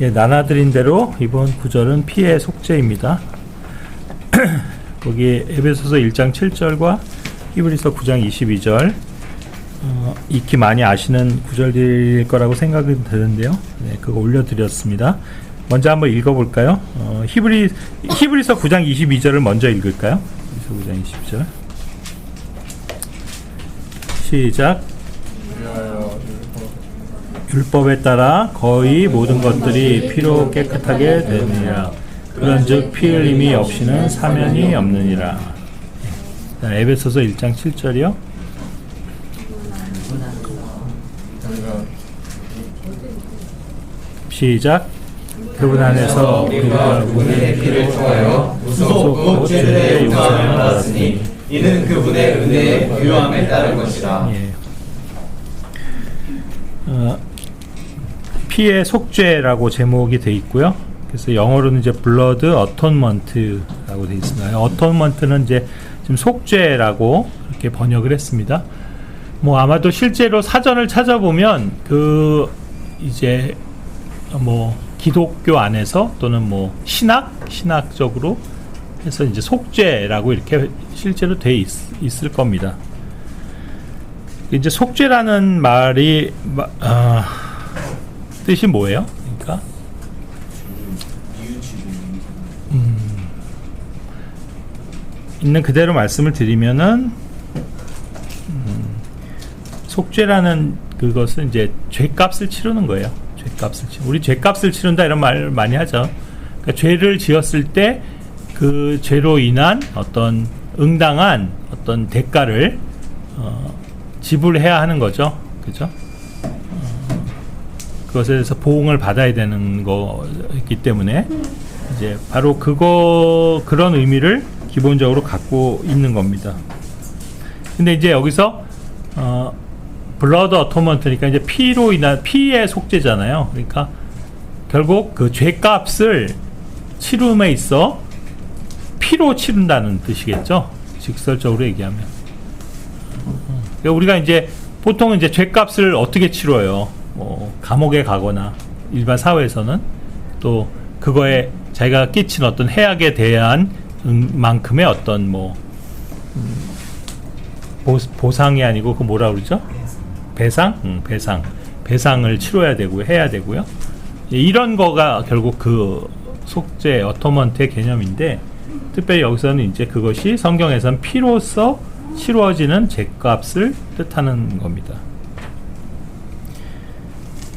예, 나눠드린 대로 이번 구절은 피의 속죄입니다. 거기 에베소서 1장 7절과 히브리서 9장 22절 익히 많이 아시는 구절일 거라고 생각이 드는데요. 네, 그거 올려드렸습니다. 먼저 한번 읽어볼까요? 히브리서 9장 22절을 먼저 읽을까요? 히브리서 9장 22절 시작. 율법에 따라 거의 모든 것들이 피로 깨끗하게 되느니라. 그런즉 피 흘림이 없이는 사면이 없느니라. 에베소서 1장 7절이요. 시작. 그분 안에서 우리가 그분의 피를 통하여 무속고 죄의 용서를 받았으니 이는 그분의 은혜의 부요함에 따른 것이라. 예. 피의 속죄라고 제목이 되어 있고요. 그래서 영어로는 이제 blood atonement라고 되어 있습니다. atonement는 이제 지금 속죄라고 이렇게 번역을 했습니다. 뭐 아마도 실제로 사전을 찾아보면 그 이제 뭐 기독교 안에서 또는 뭐 신학적으로 해서 이제 속죄라고 이렇게 실제로 돼 있을 겁니다. 이제 속죄라는 말이 뜻이 뭐예요? 그러니까 있는 그대로 말씀을 드리면은 속죄라는 그것은 이제 죄값을 치르는 거예요. 우리 죄값을 치른다 이런 말 많이 하죠. 그러니까 죄를 지었을 때 그 죄로 인한 어떤 응당한 어떤 대가를 지불해야 하는 거죠. 그죠? 그것에 대해서 보응을 받아야 되는 거기 때문에 이제 바로 그런 의미를 기본적으로 갖고 있는 겁니다. 근데 이제 여기서 블러드 어토먼트니까 이제 피로 인한 피의 속죄잖아요. 그러니까 결국 그 죄값을 치rum에 있어 피로 치른다는 뜻이겠죠. 직설적으로 얘기하면. 그러니까 우리가 이제 보통은 이제 죄값을 어떻게 치러요? 뭐 감옥에 가거나 일반 사회에서는 또 그거에 자기가 끼친 어떤 해악에 대한 만큼의 어떤 뭐 보상이 아니고 그 뭐라 그러죠? 배상을 치러야 되고 해야 되고요. 이런 거가 결국 그 속죄 어토먼트의 개념인데 특별히 여기서는 이제 그것이 성경에서는 피로써 치루어지는 죄값을 뜻하는 겁니다.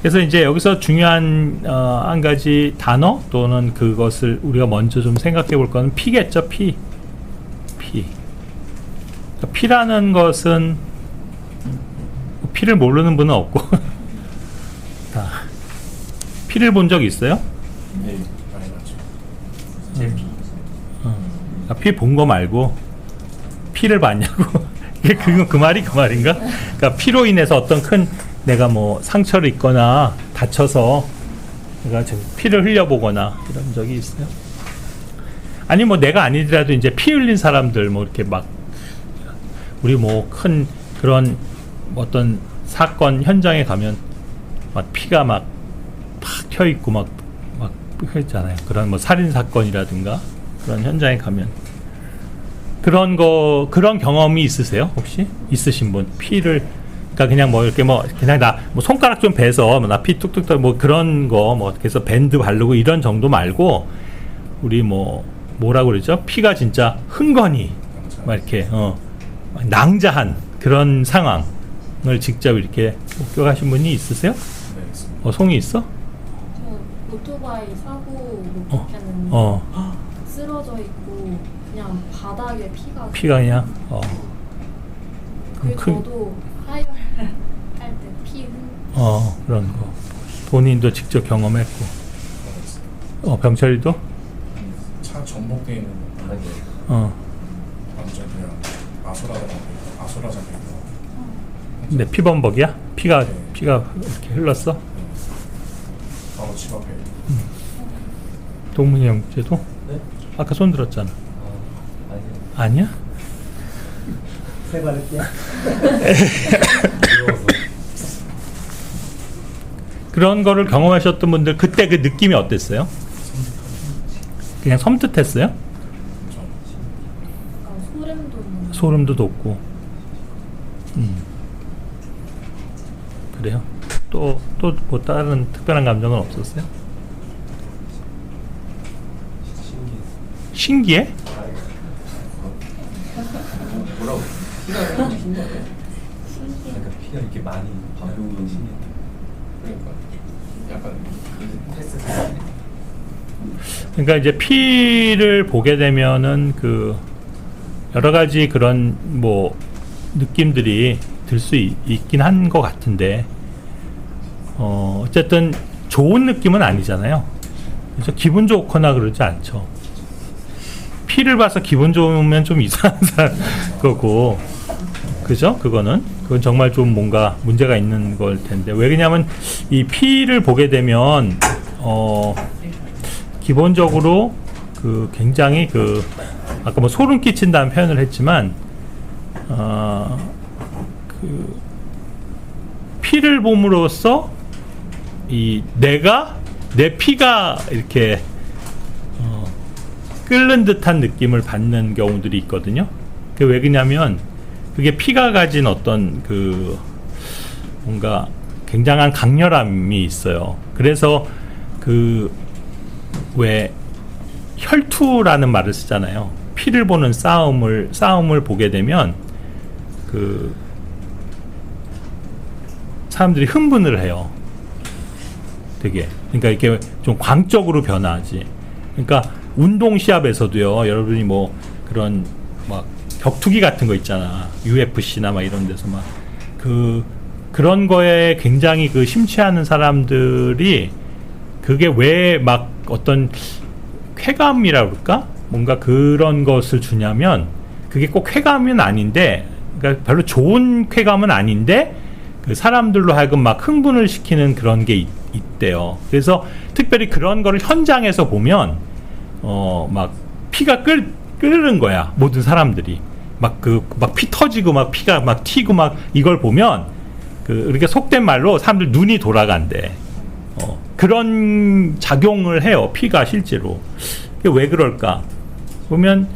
그래서 이제 여기서 중요한 한 가지 단어 또는 그것을 우리가 먼저 좀 생각해 볼 거는 피겠죠. 피. 그러니까 피라는 것은 피를 모르는 분은 없고 피를 본 적 있어요? 네, 많이 봤죠. 피 본 거 말고 피를 봤냐고. 그 말이 그 말인가? 그러니까 피로 인해서 어떤 큰 내가 뭐 상처를 입거나 다쳐서 내가 지금 피를 흘려보거나 이런 적이 있어요? 아니 뭐 내가 아니더라도 이제 피 흘린 사람들 뭐 이렇게 막 우리 뭐 큰 그런 어떤 사건 현장에 가면 막 피가 막 튀어 있고 막 했잖아요. 그런 뭐 살인 사건이라든가 그런 현장에 가면 그런 경험이 있으세요? 혹시 있으신 분 피를 그러니까 그냥 뭐 이렇게 뭐 그냥 나 뭐 손가락 좀 베서 나 피 뚝뚝 뭐 그런 거 뭐 그래서 밴드 바르고 이런 정도 말고 우리 뭐라고 그러죠? 피가 진짜 흥건히 막 이렇게 낭자한 그런 상황을 직접 이렇게 목격하신 분이 있으세요? 네, 있습니다. 송이 있어? 저 오토바이 사고 목격했는데 쓰러져 있고 그냥 바닥에 피가 그냥 저도 하혈 할 때 피 그런 거 본인도 직접 경험했고 병철이도 차 전복되어 있는 완전 그냥 아소라장에 근데 피범벅이야? 피가 이렇게 흘렀어? 바로 집 앞에. 동문이 형제도? 네? 아까 손 들었잖아. 아니요. 아니야? 세 발을게. 그런 거를 경험하셨던 분들 그때 그 느낌이 어땠어요? 그냥 섬뜩했어요? 약간 소름 돋는. 소름도 돋고. 그래요? 또 뭐 다른 특별한 감정은 없었어요? 신기해? 뭐라고? 피가 너무 신기하네. 그러니까 피가 이렇게 많이 바뀌는 신기해. 그러니까 약간 그러니까 이제 피를 보게 되면은 그 여러 가지 그런 뭐 느낌들이 들 수 있긴 한 것 같은데 어쨌든 좋은 느낌은 아니잖아요. 그래서 기분 좋거나 그러지 않죠. 피를 봐서 기분 좋으면 좀 이상한 사람 거고, 그죠? 그건 정말 좀 뭔가 문제가 있는 걸 텐데. 왜 그러냐면 이 피를 보게 되면 기본적으로 그 굉장히 그 아까 뭐 소름 끼친다는 표현을 했지만 그 피를 봄으로써 이 내 피가 이렇게 끓는 듯한 느낌을 받는 경우들이 있거든요. 그게 왜 그러냐면 그게 피가 가진 어떤 그 뭔가 굉장한 강렬함이 있어요. 그래서 그 왜 혈투라는 말을 쓰잖아요. 피를 보는 싸움을 보게 되면 그 사람들이 흥분을 해요. 되게. 그러니까 이렇게 좀 광적으로 변하지. 그러니까 운동 시합에서도요. 여러분이 뭐 그런 막 격투기 같은 거 있잖아. UFC나 막 이런 데서 막 그런 거에 굉장히 그 심취하는 사람들이 그게 왜 막 어떤 쾌감이라 그럴까? 뭔가 그런 것을 주냐면 그게 꼭 쾌감은 아닌데, 그러니까 별로 좋은 쾌감은 아닌데 그 사람들로 하여금 막 흥분을 시키는 그런 게 있대요. 그래서 특별히 그런 거를 현장에서 보면 막 피가 끓는 거야. 모든 사람들이 막 피 터지고 막 피가 막 튀고 막 이걸 보면 이렇게 속된 말로 사람들 눈이 돌아간대. 그런 작용을 해요. 피가 실제로. 왜 그럴까? 보면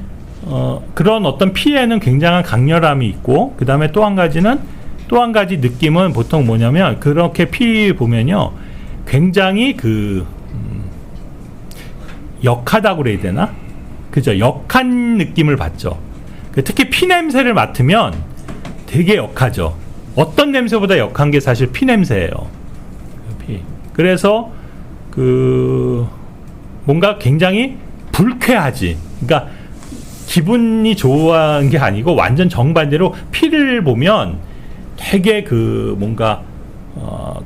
그런 어떤 피에는 굉장한 강렬함이 있고, 그 다음에 또 한 가지 느낌은 보통 뭐냐면 그렇게 피 보면요 굉장히 역하다고 그래야 되나? 그죠? 역한 느낌을 받죠. 특히 피 냄새를 맡으면 되게 역하죠. 어떤 냄새보다 역한 게 사실 피 냄새예요. 피. 그래서 뭔가 굉장히 불쾌하지. 그러니까 기분이 좋아하는 게 아니고 완전 정반대로 피를 보면 되게 뭔가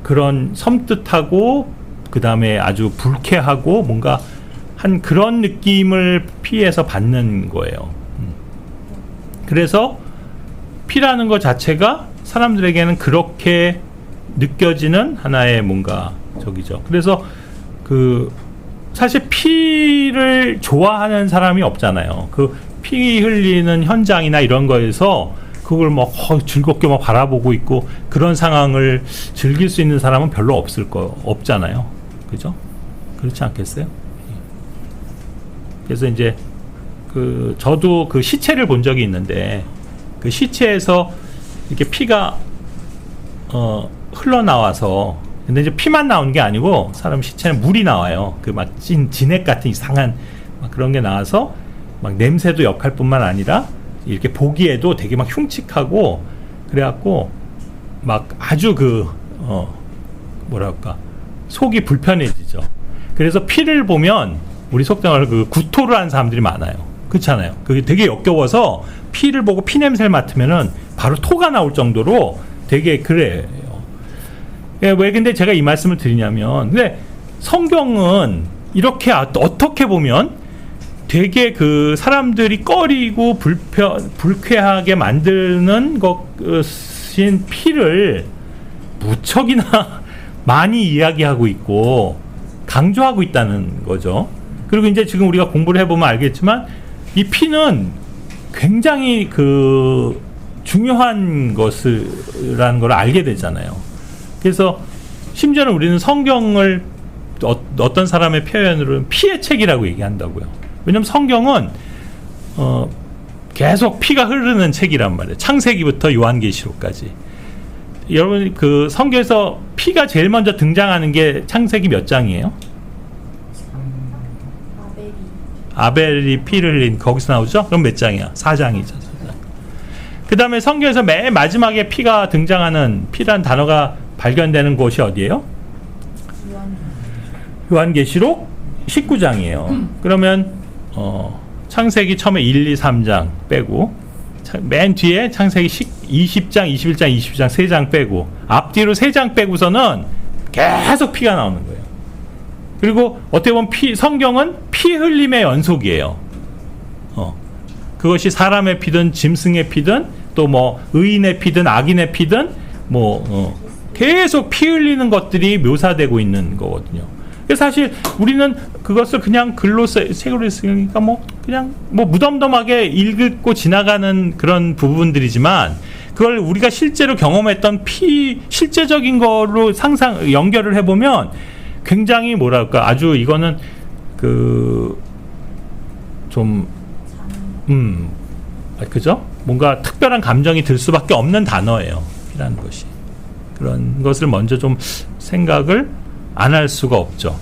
그런 섬뜩하고 그 다음에 아주 불쾌하고 뭔가 한 그런 느낌을 피에서 받는 거예요. 그래서 피라는 것 자체가 사람들에게는 그렇게 느껴지는 하나의 뭔가 저기죠. 그래서 사실 피를 좋아하는 사람이 없잖아요. 피 흘리는 현장이나 이런 거에서 그걸 막 즐겁게 막 바라보고 있고 그런 상황을 즐길 수 있는 사람은 별로 없잖아요. 그죠? 그렇지 않겠어요? 그래서 이제 저도 시체를 본 적이 있는데 그 시체에서 이렇게 피가 흘러나와서, 근데 이제 피만 나오는 게 아니고 사람 시체는 물이 나와요. 막 진액 같은 이상한 막 그런 게 나와서 막 냄새도 역할 뿐만 아니라 이렇게 보기에도 되게 막 흉측하고 그래갖고 막 아주 뭐랄까 속이 불편해지죠. 그래서 피를 보면 우리 속된 말로 구토를 하는 사람들이 많아요. 그렇잖아요. 그게 되게 역겨워서 피를 보고 피 냄새를 맡으면은 바로 토가 나올 정도로 되게 그래요. 왜 근데 제가 이 말씀을 드리냐면, 근데 성경은 이렇게 어떻게 보면 되게 사람들이 꺼리고 불쾌하게 만드는 것인 피를 무척이나 많이 이야기하고 있고 강조하고 있다는 거죠. 그리고 이제 지금 우리가 공부를 해보면 알겠지만 이 피는 굉장히 중요한 것이라는 걸 알게 되잖아요. 그래서 심지어는 우리는 성경을 어떤 사람의 표현으로는 피의 책이라고 얘기한다고요. 왜냐하면 성경은 계속 피가 흐르는 책이란 말이에요. 창세기부터 요한계시록까지. 여러분 그 성경에서 피가 제일 먼저 등장하는 게 창세기 몇 장이에요? 아벨이 피를 흘린 거기서 나오죠? 그럼 몇 장이야? 4장이죠. 그 다음에 성경에서 맨 마지막에 피가 등장하는 피란 단어가 발견되는 곳이 어디예요? 요한계시록 19장이에요. 그러면 창세기 처음에 1, 2, 3장 빼고 맨 뒤에 창세기 20장, 21장, 22장 3장 빼고 앞뒤로 3장 빼고서는 계속 피가 나오는 거예요. 그리고 어떻게 보면 성경은 피 흘림의 연속이에요. 그것이 사람의 피든 짐승의 피든 또 뭐 의인의 피든 악인의 피든 뭐 계속 피 흘리는 것들이 묘사되고 있는 거거든요. 그래서 사실 우리는 그것을 그냥 글로 책으로 쓰니까 뭐 그냥 뭐 무덤덤하게 읽고 지나가는 그런 부분들이지만 그걸 우리가 실제로 경험했던 실제적인 거로 연결을 해보면 굉장히 뭐랄까 아주 이거는 그죠? 뭔가 특별한 감정이 들 수밖에 없는 단어예요. 피라는 것이. 그런 것을 먼저 좀 생각을 안 할 수가 없죠.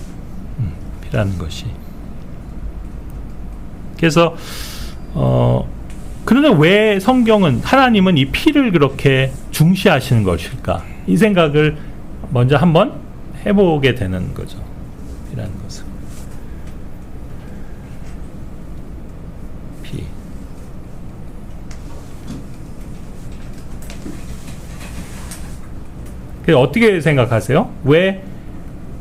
피라는 것이. 그래서 그런데 왜 성경은 하나님은 이 피를 그렇게 중시하시는 것일까? 이 생각을 먼저 한번 해보게 되는 거죠. 피라는 것은. 피. 어떻게 생각하세요? 왜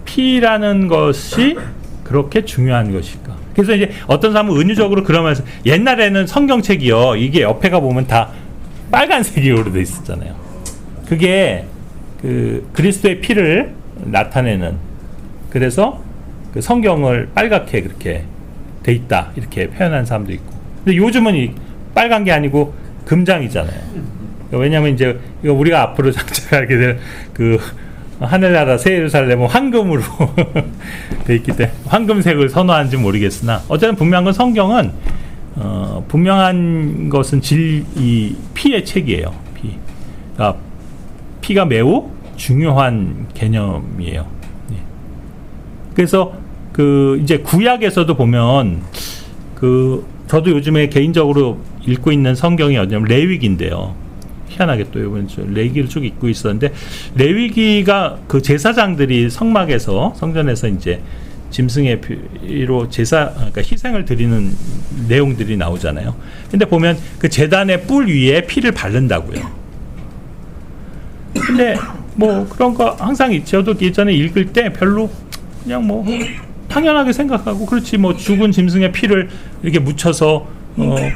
피라는 것이 그렇게 중요한 것일까? 그래서 이제 어떤 사람은 은유적으로 그러면서 옛날에는 성경책이요. 이게 옆에가 보면 다 빨간색으로 돼 있었잖아요. 그게 그 그리스도의 피를 나타내는 그래서 그 성경을 빨갛게 그렇게 돼 있다 이렇게 표현하는 사람도 있고. 근데 요즘은 이 빨간 게 아니고 금장이잖아요. 왜냐하면 이제 이거 우리가 앞으로 장착하게 될 그 하늘나라 새 예루살렘은 황금으로 돼 있기 때문에 황금색을 선호하는지 모르겠으나 어쨌든 분명한 건 성경은 분명한 것은 이 피의 책이에요. 그러니까 피가 매우 중요한 개념이에요. 그래서 그 이제 구약에서도 보면 저도 요즘에 개인적으로 읽고 있는 성경이 어디냐면 레위기인데요. 희한하게 또 이번 레위기를 쭉 읽고 있었는데 레위기가 그 제사장들이 성전에서 이제 짐승의 피로 그러니까 희생을 드리는 내용들이 나오잖아요. 근데 보면 그 제단의 뿔 위에 피를 바른다고요. 근데 뭐 그런 거 항상 있죠. 저도 예전에 읽을 때 별로 그냥 뭐 당연하게 생각하고 그렇지 뭐 죽은 짐승의 피를 이렇게 묻혀서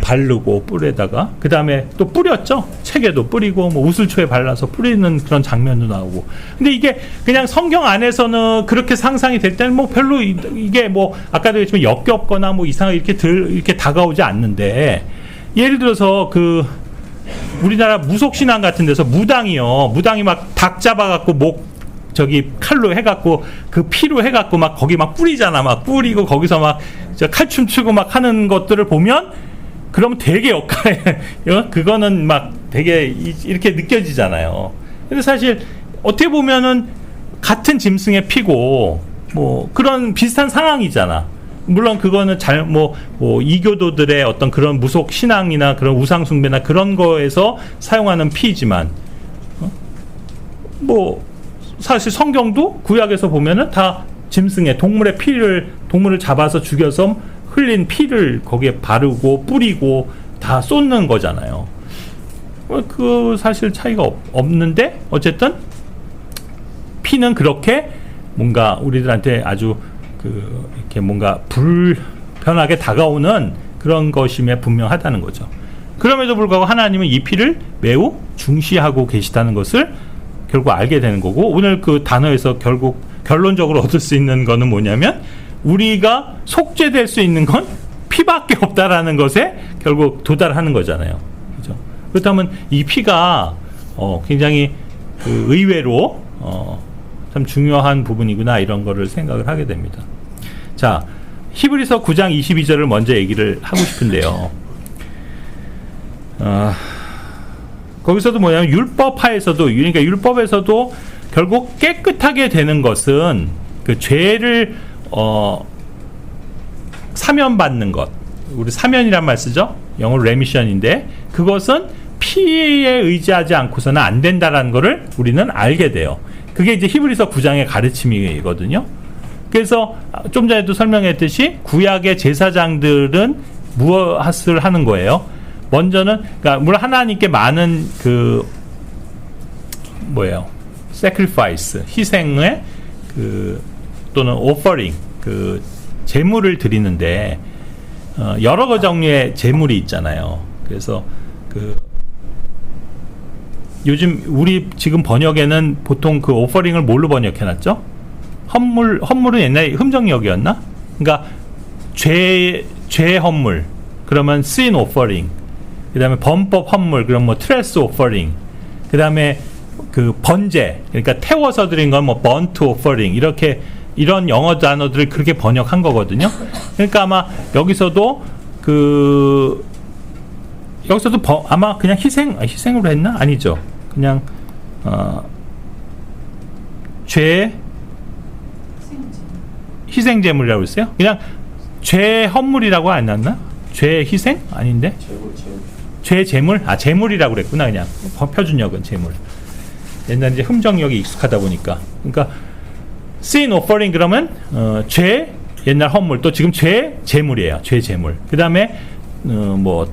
바르고 뿔에다가 그 다음에 또 뿌렸죠. 책에도 뿌리고 뭐 우슬초에 발라서 뿌리는 그런 장면도 나오고. 근데 이게 그냥 성경 안에서는 그렇게 상상이 될 때는 뭐 별로 이게 뭐 아까도 얘기했지만 역겹거나 뭐 이상하게 이렇게 다가오지 않는데 예를 들어서 그 우리나라 무속신앙 같은 데서 무당이 막 닭 잡아갖고 칼로 해갖고 그 피로 해갖고 막 거기 막 뿌리잖아. 막 뿌리고 거기서 막 칼춤 추고 막 하는 것들을 보면 그러면 되게 역할해. 그거는 막 되게 이렇게 느껴지잖아요. 근데 사실 어떻게 보면은 같은 짐승의 피고 뭐 그런 비슷한 상황이잖아. 물론 그거는 이교도들의 어떤 그런 무속 신앙이나 그런 우상 숭배나 그런 거에서 사용하는 피지만 뭐 사실 성경도 구약에서 보면은 다 짐승의 동물을 잡아서 죽여서 흘린 피를 거기에 바르고 뿌리고 다 쏟는 거잖아요. 그 사실 차이가 없는데 어쨌든 피는 그렇게 뭔가 우리들한테 아주 이렇게 뭔가 불편하게 다가오는 그런 것임에 분명하다는 거죠. 그럼에도 불구하고 하나님은 이 피를 매우 중시하고 계시다는 것을 결국 알게 되는 거고, 오늘 그 단어에서 결국 결론적으로 얻을 수 있는 거는 뭐냐면 우리가 속죄될 수 있는 건 피밖에 없다라는 것에 결국 도달하는 거잖아요. 그죠? 그렇다면 이 피가 굉장히 의외로 참 중요한 부분이구나 이런 거를 생각을 하게 됩니다. 자, 히브리서 9장 22절을 먼저 얘기를 하고 싶은데요. 거기서도 뭐냐면 율법하에서도, 그러니까 율법에서도 결국 깨끗하게 되는 것은 그 죄를 사면받는 것, 우리 사면이란 말 쓰죠? 영어로 레미션인데 그것은 피에 의지하지 않고서는 안 된다라는 것을 우리는 알게 돼요. 그게 이제 히브리서 9장의 가르침이거든요. 그래서 좀 전에도 설명했듯이 구약의 제사장들은 무엇을 하는 거예요? 먼저는, 그러니까 물론 하나님께 많은 그 뭐예요? sacrifice, 희생의 그 또는 offering, 그 제물을 드리는데 여러 종류의 제물이 있잖아요. 그래서 그 요즘 우리 지금 번역에는 보통 그 오퍼링을 뭘로 번역해놨죠? 헌물은 옛날에 흠정역이었나? 그러니까 죄 헌물, 그러면 sin offering. 그 다음에 범법 헌물, 그럼 뭐 트레스 오퍼링. 그 다음에 그 번제, 그러니까 태워서 드린 건 뭐 burnt offering, 이렇게 이런 영어 단어들을 그렇게 번역한 거거든요. 그러니까 아마 여기서도 아마 그냥 희생으로 했나? 아니죠. 그냥 희생제물이라고 했어요. 그냥 죄 헌물이라고 안 났나? 죄 희생? 아닌데? 죄 제물? 제물이라고 그랬구나. 그냥 표준역은 제물. 옛날 이제 흠정역이 익숙하다 보니까. 그러니까 sin offering 그러면 죄 옛날 헌물, 또 지금 죄 제물이에요. 죄 제물. 그다음에 뭐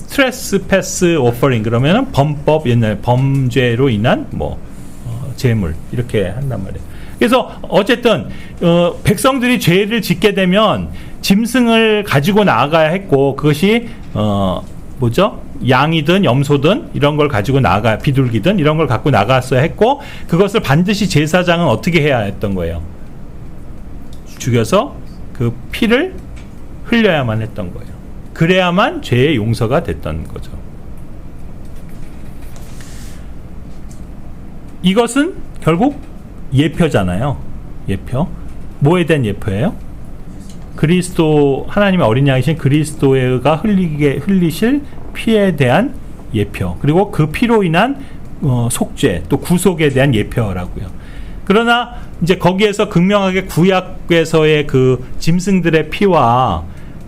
트레스패스 오퍼링 그러면은 범법, 옛날 범죄로 인한 뭐 제물, 이렇게 한단 말이에요. 그래서 어쨌든 백성들이 죄를 짓게 되면 짐승을 가지고 나아가야 했고, 그것이 뭐죠? 양이든 염소든 이런 걸 가지고 비둘기든 이런 걸 갖고 나갔어야 했고, 그것을 반드시 제사장은 어떻게 해야 했던 거예요? 죽여서 그 피를 흘려야만 했던 거예요. 그래야만 죄의 용서가 됐던 거죠. 이것은 결국 예표잖아요. 예표. 뭐에 대한 예표예요? 그리스도, 하나님의 어린 양이신 그리스도가 흘리실 피에 대한 예표, 그리고 그 피로 인한 속죄, 또 구속에 대한 예표라고요. 그러나 이제 거기에서 극명하게 구약에서의 그 짐승들의 피와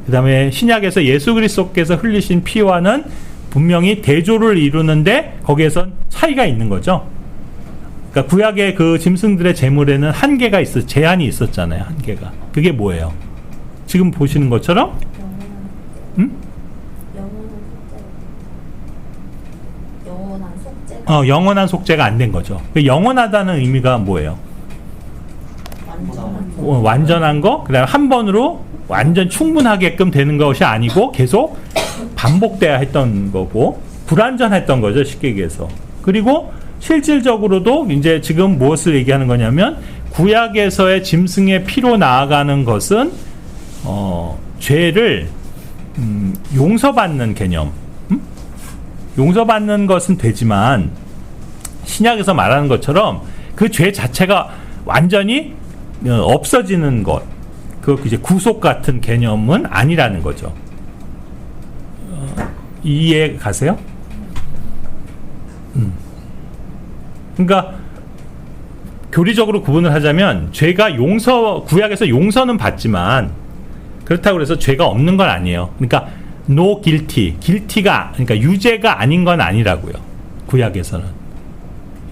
그 다음에 신약에서 예수 그리스도께서 흘리신 피와는 분명히 대조를 이루는데 거기에선 차이가 있는 거죠. 그러니까 구약의 그 짐승들의 제물에는 한계가 제한이 있었잖아요. 한계가. 그게 뭐예요? 지금 보시는 것처럼 영원한 속죄가 안 된 거죠. 영원하다는 의미가 뭐예요? 완전한 거, 그다음에 한 번으로 완전 충분하게끔 되는 것이 아니고 계속 반복돼야 했던 거고, 불완전했던 거죠, 쉽게 얘기해서. 그리고 실질적으로도 이제 지금 무엇을 얘기하는 거냐면, 구약에서의 짐승의 피로 나아가는 것은 죄를 용서받는 개념, 용서받는 것은 되지만 신약에서 말하는 것처럼 그 죄 자체가 완전히 없어지는 것, 그 이제 구속 같은 개념은 아니라는 거죠. 이해 가세요? 그러니까 교리적으로 구분을 하자면, 죄가 구약에서 용서는 받지만 그렇다고 해서 죄가 없는 건 아니에요. 그러니까 no guilty가, 그러니까 유죄가 아닌 건 아니라고요. 구약에서는.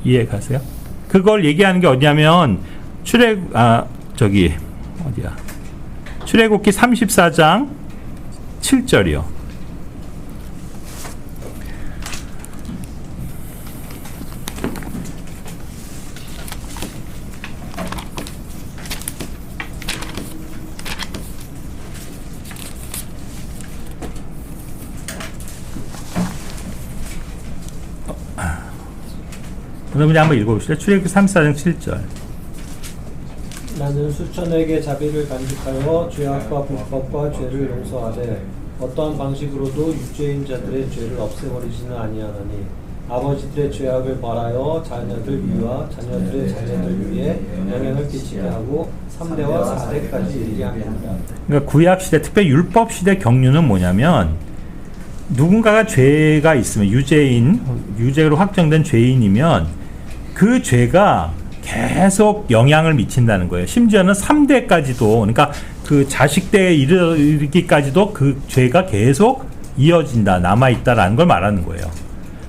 이해 가세요? 그걸 얘기하는 게 어디냐면 출애굽기 34장 7절이요. 그러면 한번 읽어봅시다. 출애굽기 34장 7절. 나는 수천에게 자비를 간직하여 죄악과 불법과 죄를 용서하되 어떠한 방식으로도 유죄인 자들의 죄를 없애버리지는 아니하나니 아버지들의 죄악을 벌하여 자녀들 위와 자녀들의 자녀들 위에 영향을 끼치게 하고 3대와 4대까지 이르게 합니다. 그러니까 구약 시대, 특별히 율법 시대 경륜은 뭐냐면 누군가가 죄가 있으면 유죄로 확정된 죄인이면 그 죄가 계속 영향을 미친다는 거예요. 심지어는 3대까지도, 그러니까 그 자식대에 이르기까지도 그 죄가 계속 이어진다, 남아있다라는 걸 말하는 거예요.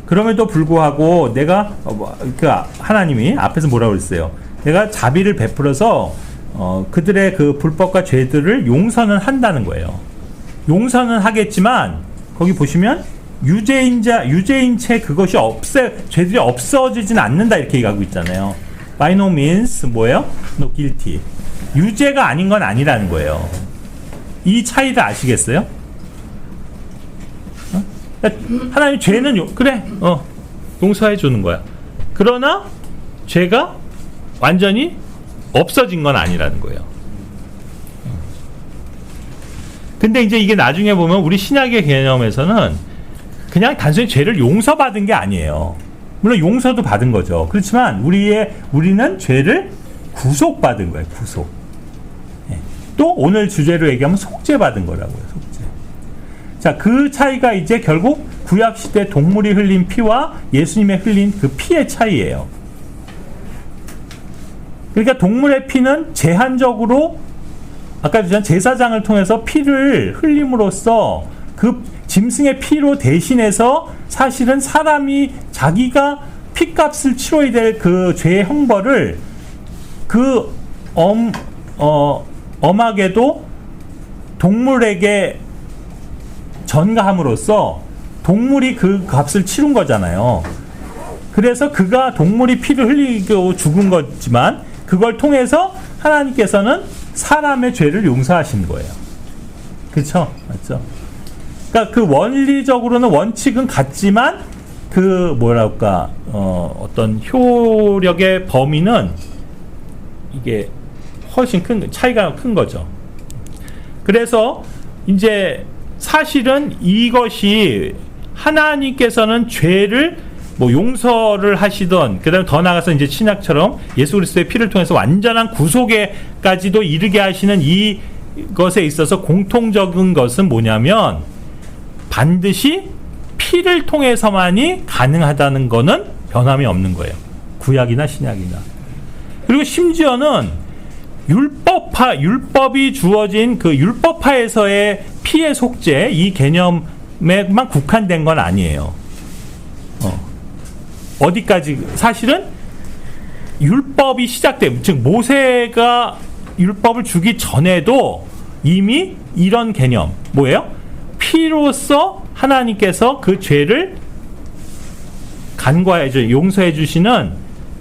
그럼에도 불구하고 내가 그러니까 하나님이 앞에서 뭐라고 그랬어요? 내가 자비를 베풀어서 그들의 그 불법과 죄들을 용서는 한다는 거예요. 용서는 하겠지만 거기 보시면 유죄인 채 그것이 죄들이 없어지진 않는다 이렇게 얘기하고 있잖아요. By no means 뭐예요? No guilty. 유죄가 아닌 건 아니라는 거예요. 이 차이를 아시겠어요? 하나님 죄는 그래 용서해 주는 거야. 그러나 죄가 완전히 없어진 건 아니라는 거예요. 근데 이제 이게 나중에 보면 우리 신약의 개념에서는 그냥 단순히 죄를 용서받은 게 아니에요. 물론 용서도 받은 거죠. 그렇지만 우리는 죄를 구속받은 거예요. 구속. 또 오늘 주제로 얘기하면 속죄받은 거라고요. 속죄. 자, 그 차이가 이제 결국 구약 시대 동물이 흘린 피와 예수님의 흘린 그 피의 차이예요. 그러니까 동물의 피는 제한적으로 아까 주신 제사장을 통해서 피를 흘림으로써 그 짐승의 피로 대신해서 사실은 사람이 자기가 피값을 치러야 될 그 죄의 형벌을 그 엄하게도 동물에게 전가함으로써 동물이 그 값을 치른 거잖아요. 그래서 동물이 피를 흘리고 죽은 거지만 그걸 통해서 하나님께서는 사람의 죄를 용서하신 거예요. 그렇죠? 맞죠? 그러니까 그 원리적으로는 원칙은 같지만 그 뭐랄까 어떤 효력의 범위는 이게 훨씬 차이가 큰 거죠. 그래서 이제 사실은 이것이 하나님께서는 죄를 뭐 용서를 하시던 그다음에 더 나아가서 이제 신약처럼 예수 그리스도의 피를 통해서 완전한 구속에까지도 이르게 하시는 이것에 있어서 공통적인 것은 뭐냐면 반드시 피를 통해서만이 가능하다는 거는 변함이 없는 거예요. 구약이나 신약이나. 그리고 심지어는 율법이 주어진 그 율법하에서의 피의 속죄 이 개념에만 국한된 건 아니에요. 어디까지 사실은 율법이 시작돼 즉 모세가 율법을 주기 전에도 이미 이런 개념 뭐예요? 피로써 하나님께서 그 죄를 간과해 용서해 주시는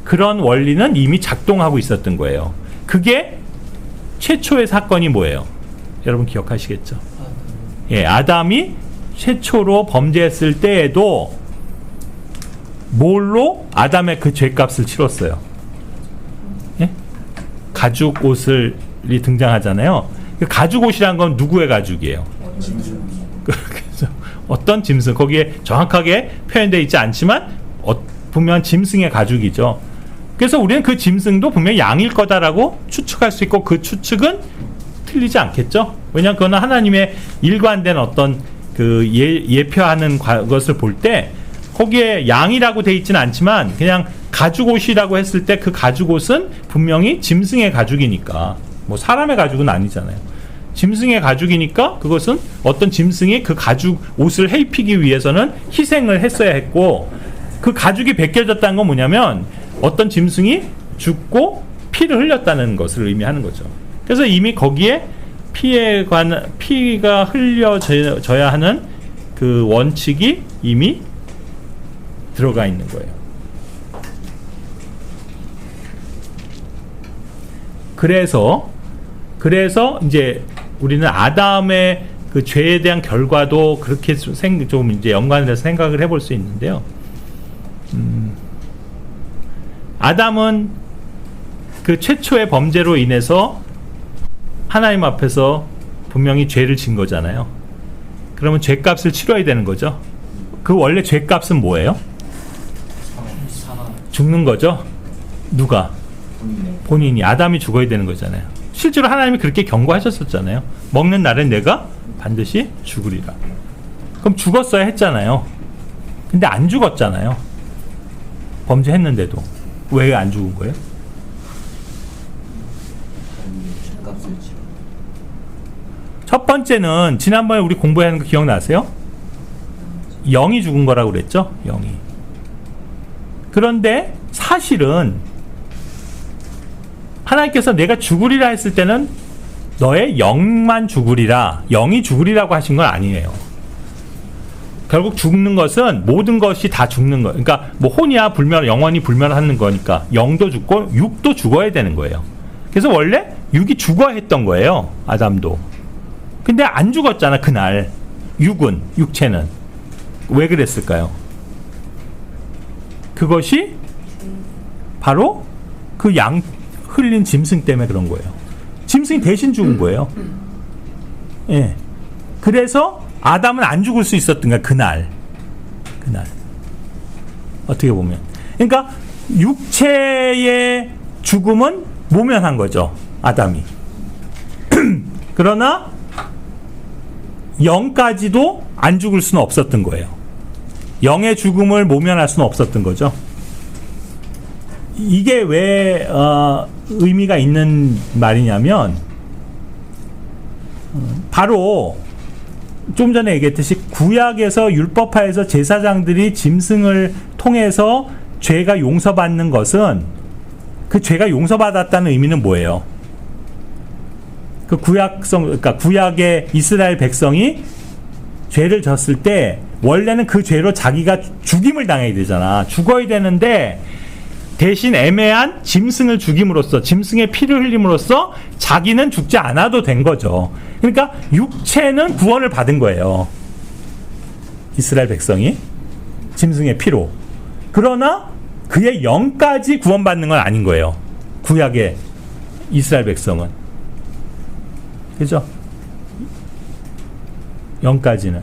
그런 원리는 이미 작동하고 있었던 거예요. 그게 최초의 사건이 뭐예요? 여러분 기억하시겠죠? 예, 아담이 최초로 범죄했을 때에도 뭘로 아담의 그 죄값을 치렀어요? 예? 가죽 옷이 등장하잖아요. 그 가죽 옷이란 건 누구의 가죽이에요? 그래서 어떤 짐승 거기에 정확하게 표현되어 있지 않지만 분명 짐승의 가죽이죠. 그래서 우리는 그 짐승도 분명히 양일 거다라고 추측할 수 있고 그 추측은 틀리지 않겠죠. 왜냐하면 그거는 하나님의 일관된 어떤 그 예표하는 것을 볼 때 거기에 양이라고 돼 있지는 않지만 그냥 가죽옷이라고 했을 때 그 가죽옷은 분명히 짐승의 가죽이니까 뭐 사람의 가죽은 아니잖아요. 짐승의 가죽이니까 그것은 어떤 짐승이 그 가죽 옷을 입히기 위해서는 희생을 했어야 했고 그 가죽이 벗겨졌다는 건 뭐냐면 어떤 짐승이 죽고 피를 흘렸다는 것을 의미하는 거죠. 그래서 이미 거기에 피가 흘려져야 하는 그 원칙이 이미 들어가 있는 거예요. 그래서 이제 우리는 아담의 그 죄에 대한 결과도 그렇게 좀 이제 연관을 해서 생각을 해볼 수 있는데요. 아담은 그 최초의 범죄로 인해서 하나님 앞에서 분명히 죄를 진 거잖아요. 그러면 죄값을 치러야 되는 거죠. 그 원래 죄값은 뭐예요? 죽는 거죠. 누가? 본인이. 아담이 죽어야 되는 거잖아요. 실제로 하나님이 그렇게 경고하셨었잖아요. 먹는 날엔 내가 반드시 죽으리라. 그럼 죽었어야 했잖아요. 근데 안 죽었잖아요. 범죄했는데도. 왜 안 죽은 거예요? 첫 번째는 지난번에 우리 공부한 거 기억나세요? 영이 죽은 거라고 그랬죠? 영이. 그런데 사실은 하나님께서 내가 죽으리라 했을 때는 너의 영만 죽으리라, 영이 죽으리라고 하신 건 아니에요. 결국 죽는 것은 모든 것이 다 죽는 거. 그러니까 뭐 혼이야 불멸, 영원히 불멸하는 거니까 영도 죽고 육도 죽어야 되는 거예요. 그래서 원래 육이 죽어야 했던 거예요. 아담도. 근데 안 죽었잖아 그날. 육은, 육체는. 왜 그랬을까요? 그것이 바로 그 양 흘린 짐승 때문에 그런 거예요. 짐승이 대신 죽은 거예요. 예. 그래서 아담은 안 죽을 수 있었던 거야 그날. 어떻게 보면. 그러니까 육체의 죽음은 모면한 거죠. 아담이. 그러나 영까지도 안 죽을 수는 없었던 거예요. 영의 죽음을 모면할 수는 없었던 거죠. 이게 왜 의미가 있는 말이냐면 바로 좀 전에 얘기했듯이 구약에서 율법하에서 제사장들이 짐승을 통해서 죄가 용서받는 것은 그 죄가 용서받았다는 의미는 뭐예요? 그 그러니까 구약의 이스라엘 백성이 죄를 졌을 때 원래는 그 죄로 자기가 죽임을 당해야 되잖아. 죽어야 되는데 대신 애매한 짐승을 죽임으로써, 짐승의 피를 흘림으로써 자기는 죽지 않아도 된 거죠. 그러니까 육체는 구원을 받은 거예요. 이스라엘 백성이 짐승의 피로. 그러나 그의 영까지 구원받는 건 아닌 거예요. 구약의 이스라엘 백성은. 그죠? 영까지는.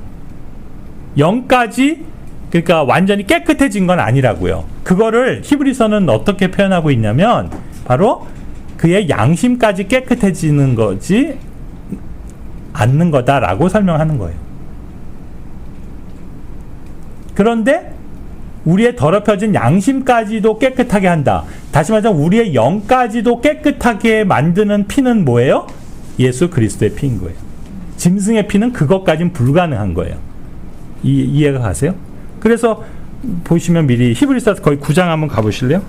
영까지, 그러니까 완전히 깨끗해진 건 아니라고요. 그거를 히브리서는 어떻게 표현하고 있냐면 바로 그의 양심까지 깨끗해지는 거지 않는 거다라고 설명하는 거예요. 그런데 우리의 더럽혀진 양심까지도 깨끗하게 한다. 다시 말하자면 우리의 영까지도 깨끗하게 만드는 피는 뭐예요? 예수 그리스도의 피인 거예요. 짐승의 피는 그것까지는 불가능한 거예요. 이해가 가세요? 그래서 보시면 미리 히브리서 거의 9장 한번 가보실래요?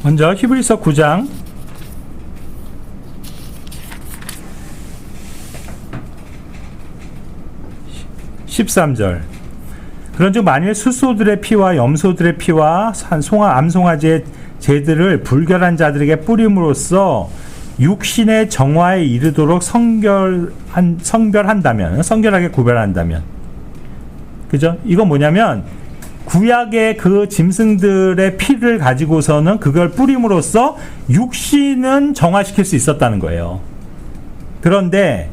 먼저 히브리서 9장 13절. 그런즉 만일 수소들의 피와 염소들의 피와 암송아지의 제들을 불결한 자들에게 뿌림으로써 육신의 정화에 이르도록 성별한다면, 성결하게 구별한다면, 그죠? 이건 뭐냐면 구약의 그 짐승들의 피를 가지고서는 그걸 뿌림으로써 육신은 정화시킬 수 있었다는 거예요. 그런데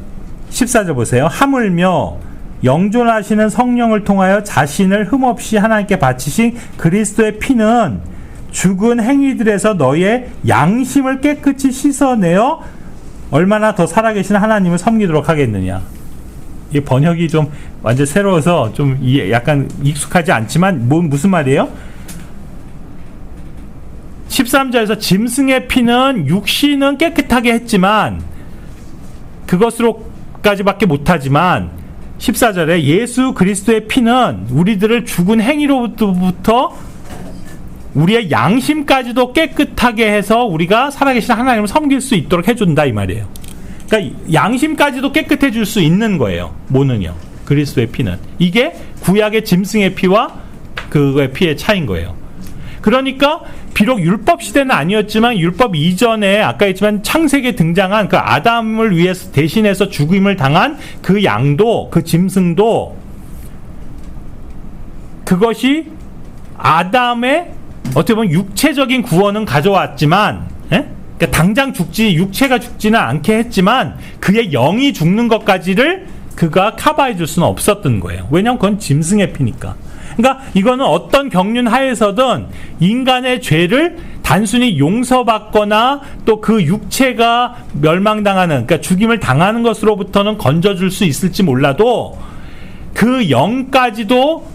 14절 보세요. 하물며 영존하시는 성령을 통하여 자신을 흠없이 하나님께 바치신 그리스도의 피는 죽은 행위들에서 너의 양심을 깨끗이 씻어내어 얼마나 더 살아계신 하나님을 섬기도록 하겠느냐. 이 번역이 좀 완전 새로워서 좀 약간 익숙하지 않지만 무슨 말이에요? 13절에서 짐승의 피는 육신은 깨끗하게 했지만 그것으로까지밖에 못하지만 14절에 예수 그리스도의 피는 우리들을 죽은 행위로부터 우리의 양심까지도 깨끗하게 해서 우리가 살아계신 하나님을 섬길 수 있도록 해준다 이 말이에요. 그러니까 양심까지도 깨끗해질 수 있는 거예요. 뭐는요? 그리스도의 피는. 이게 구약의 짐승의 피와 그거의 피의 차이인 거예요. 그러니까 비록 율법 시대는 아니었지만 율법 이전에 아까 했지만 창세기에 등장한 그 아담을 위해서 대신해서 죽임을 당한 그 양도, 그 짐승도 그것이 아담의 어떻게 보면 육체적인 구원은 가져왔지만, 예? 그러니까 당장 육체가 죽지는 않게 했지만 그의 영이 죽는 것까지를 그가 커버해 줄 수는 없었던 거예요. 왜냐하면 그건 짐승의 피니까. 그러니까 이거는 어떤 경륜 하에서든 인간의 죄를 단순히 용서받거나 또 그 육체가 멸망당하는, 그러니까 죽임을 당하는 것으로부터는 건져줄 수 있을지 몰라도 그 영까지도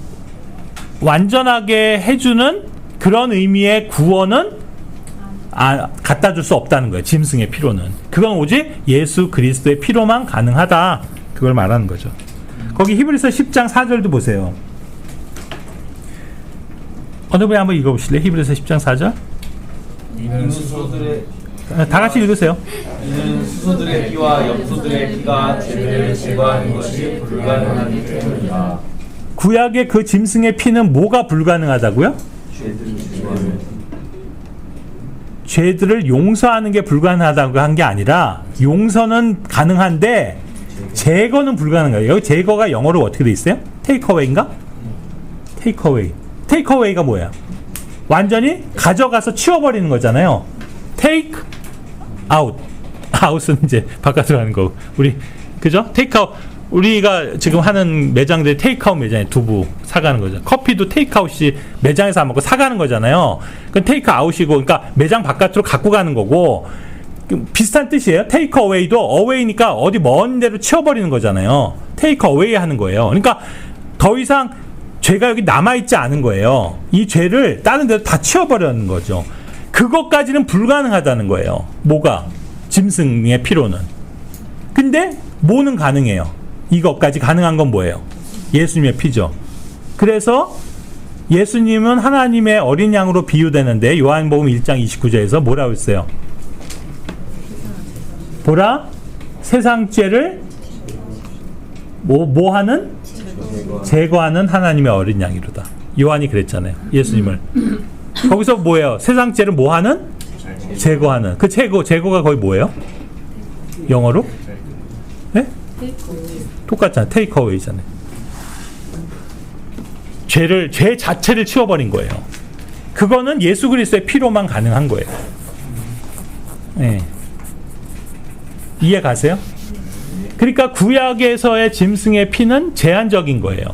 완전하게 해주는 그런 의미의 구원은 갖다 줄 수 없다는 거예요. 짐승의 피로는. 그건 오직 예수 그리스도의 피로만 가능하다. 그걸 말하는 거죠. 거기 히브리서 10장 4절도 보세요. 어느 분이 한번 읽어보실래요? 히브리서 10장 4절. 이는 수소들의 다 같이 읽으세요. 이는 수소들의 피와 염소들의 피가 죄를 제거하는 것이 불가능하기 때문이다. 구약의 그 짐승의 피는 뭐가 불가능하다고요? 죄들을 제거하는 죄들을 용서하는 게 불가능하다고 한 게 아니라 용서는 가능한데 제거는 불가능해요. 여기 제거가 영어로 어떻게 돼 있어요? 테이크어웨이인가? 테이크어웨이. 테이크어웨이가 뭐야? 완전히 가져가서 치워버리는 거잖아요. 테이크 아웃. 아웃은 이제 바깥으로 하는 거고. 우리 그죠? 테이크아웃. 우리가 지금 하는 매장들 테이크아웃 매장에 두부 사가는 거죠. 커피도 테이크아웃이 매장에서 안 먹고 사가는 거잖아요. 그건 테이크아웃이고, 그러니까 매장 바깥으로 갖고 가는 거고, 비슷한 뜻이에요. 테이크어웨이도 어웨이니까 어디 먼 데로 치워버리는 거잖아요. 테이크어웨이 하는 거예요. 그러니까 더 이상 죄가 여기 남아있지 않은 거예요. 이 죄를 다른 데로 다 치워버리는 거죠. 그것까지는 불가능하다는 거예요. 뭐가? 짐승의 피로는. 근데 뭐는 가능해요? 이것까지 가능한 건 뭐예요? 예수님의 피죠. 그래서 예수님은 하나님의 어린 양으로 비유되는데 요한복음 1장 29절에서 뭐라고 했어요? 보라, 세상 죄를 뭐 하는? 제거하는 하나님의 어린 양이로다. 요한이 그랬잖아요. 예수님을. 거기서 뭐예요? 세상 죄를 뭐 하는? 제거하는. 그 제거가 거의 뭐예요? 영어로? 네? 똑같잖아요. 테이크어웨이잖아요. 죄 자체를 치워버린 거예요. 그거는 예수 그리스도의 피로만 가능한 거예요. 네. 이해 가세요? 그러니까 구약에서의 짐승의 피는 제한적인 거예요.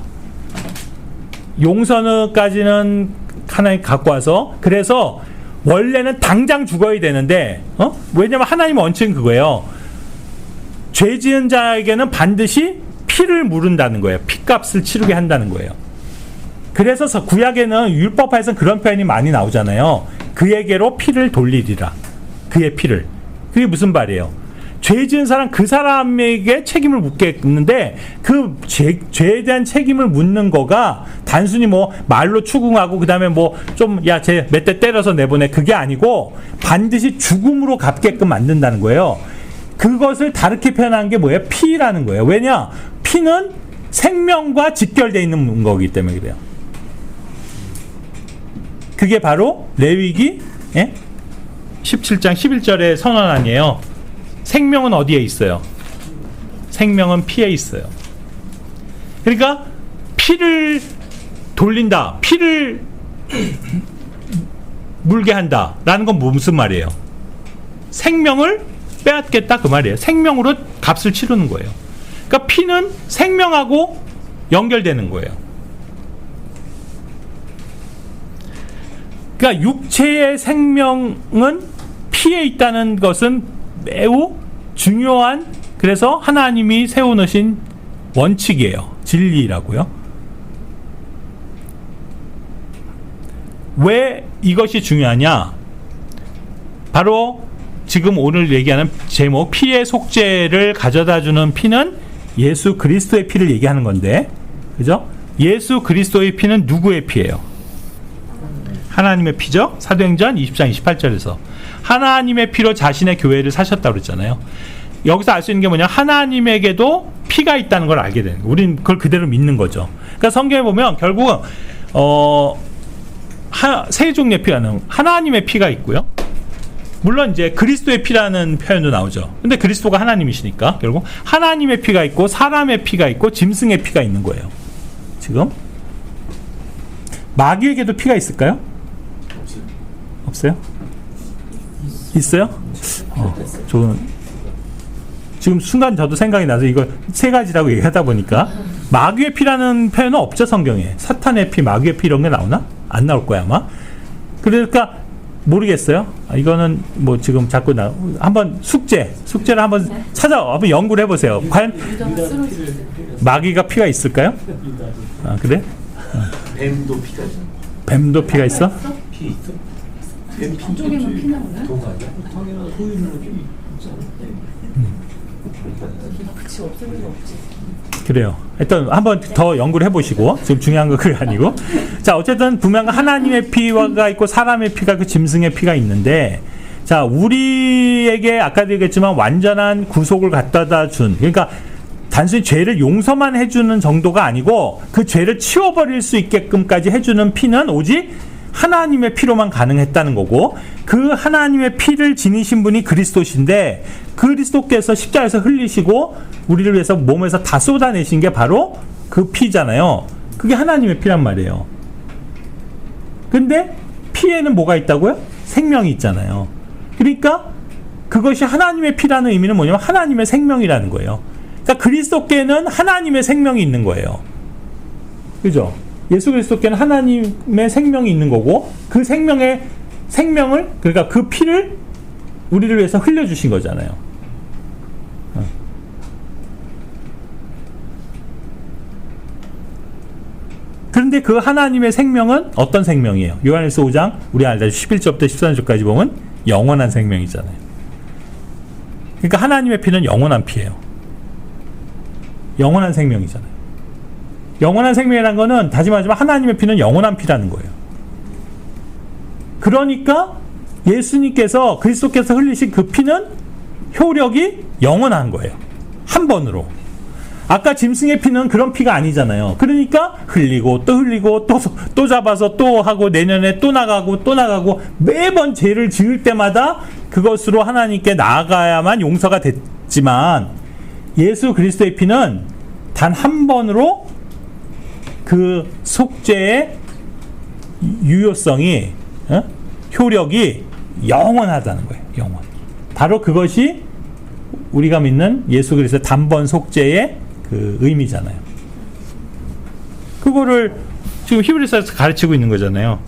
용서는까지는 하나님 갖고 와서, 그래서 원래는 당장 죽어야 되는데, 왜냐면 하나님의 원칙은 그거예요. 죄 지은 자에게는 반드시 피를 물은다는 거예요. 피값을 치르게 한다는 거예요. 그래서 구약에는 율법화에서는 그런 표현이 많이 나오잖아요. 그에게로 피를 돌리리라. 그의 피를. 그게 무슨 말이에요? 죄 지은 사람, 그 사람에게 책임을 묻겠는데 그 죄에 대한 책임을 묻는 거가 단순히 뭐 말로 추궁하고 그 다음에 뭐 좀 야 쟤 몇 대 때려서 내보내, 그게 아니고 반드시 죽음으로 갚게끔 만든다는 거예요. 그것을 다르게 표현한 게 뭐예요? 피라는 거예요. 왜냐? 피는 생명과 직결되어 있는 거기 때문에 그래요. 그게 바로 레위기 17장 11절의 선언 아니에요. 생명은 어디에 있어요? 생명은 피에 있어요. 그러니까 피를 돌린다, 피를 물게 한다 라는 건 무슨 말이에요? 생명을 빼앗겠다 그 말이에요. 생명으로 값을 치르는 거예요. 그러니까 피는 생명하고 연결되는 거예요. 그러니까 육체의 생명은 피에 있다는 것은 매우 중요한, 그래서 하나님이 세워놓으신 원칙이에요. 진리라고요. 왜 이것이 중요하냐? 바로 지금 오늘 얘기하는 제목, 피의 속죄를 가져다주는 피는 예수 그리스도의 피를 얘기하는 건데, 그죠? 예수 그리스도의 피는 누구의 피예요? 하나님의 피죠? 사도행전 20장 28절에서 하나님의 피로 자신의 교회를 사셨다고 그랬잖아요. 여기서 알 수 있는 게 뭐냐? 하나님에게도 피가 있다는 걸 알게 되는 거예요. 우린 그걸 그대로 믿는 거죠. 그러니까 성경에 보면 결국은 세 종류의 피가 나오는, 하나님의 피가 있고요. 물론 이제 그리스도의 피라는 표현도 나오죠. 근데 그리스도가 하나님이시니까 결국 하나님의 피가 있고 사람의 피가 있고 짐승의 피가 있는 거예요. 지금 마귀에게도 피가 있을까요? 없어요? 있어요? 좋은. 지금 순간 저도 생각이 나서 이거 세 가지라고 얘기하다 보니까 마귀의 피라는 표현은 없죠, 성경에. 사탄의 피, 마귀의 피 이런 게 나오나? 안 나올 거야 아마. 그러니까 모르겠어요. 이거는 뭐 지금 자꾸 한번 숙제를 한번 한번 연구를 해보세요. 과연 마귀가 피가 있을까요? 아 그래? 뱀도 피가 있어. 뱀도 피가 있어? 피 있어? 뱀 쪽에만 피 나오나? 당연한 소유는 좀 있잖아. 그치, 없을 리가 없지. 그래요. 일단 한번 더 연구를 해보시고, 지금 중요한 건 그게 아니고. 자, 어쨌든 분명 하나님의 피가 있고 사람의 피가 그 짐승의 피가 있는데, 자, 우리에게 아까도 얘기했지만 완전한 구속을 갖다 준, 그러니까 단순히 죄를 용서만 해주는 정도가 아니고 그 죄를 치워버릴 수 있게끔까지 해주는 피는 오직 하나님의 피로만 가능했다는 거고, 그 하나님의 피를 지니신 분이 그리스도신데 그리스도께서 십자가에서 흘리시고 우리를 위해서 몸에서 다 쏟아내신 게 바로 그 피잖아요. 그게 하나님의 피란 말이에요. 근데 피에는 뭐가 있다고요? 생명이 있잖아요. 그러니까 그것이 하나님의 피라는 의미는 뭐냐면 하나님의 생명이라는 거예요. 그러니까 그리스도께는 하나님의 생명이 있는 거예요. 그죠? 예수 그리스도께는 하나님의 생명이 있는 거고, 그 생명을, 그러니까 그 피를 우리를 위해서 흘려주신 거잖아요. 그런데 그 하나님의 생명은 어떤 생명이에요? 요한일서 5장 우리 알다시피 11절부터 13절까지 보면 영원한 생명이잖아요. 그러니까 하나님의 피는 영원한 피예요. 영원한 생명이잖아요. 영원한 생명이라는 거는 다짐하지만 하나님의 피는 영원한 피라는 거예요. 그러니까 예수님께서 그리스도께서 흘리신 그 피는 효력이 영원한 거예요. 한 번으로. 아까 짐승의 피는 그런 피가 아니잖아요. 그러니까 흘리고 또 잡아서 또 하고 내년에 또 나가고 매번 죄를 지을 때마다 그것으로 하나님께 나아가야만 용서가 됐지만 예수 그리스도의 피는 단 한 번으로 그 속죄의 유효성이, 효력이 영원하다는 거예요. 영원. 바로 그것이 우리가 믿는 예수 그리스도의 단번 속죄의 그 의미잖아요. 그거를 지금 히브리서에서 가르치고 있는 거잖아요.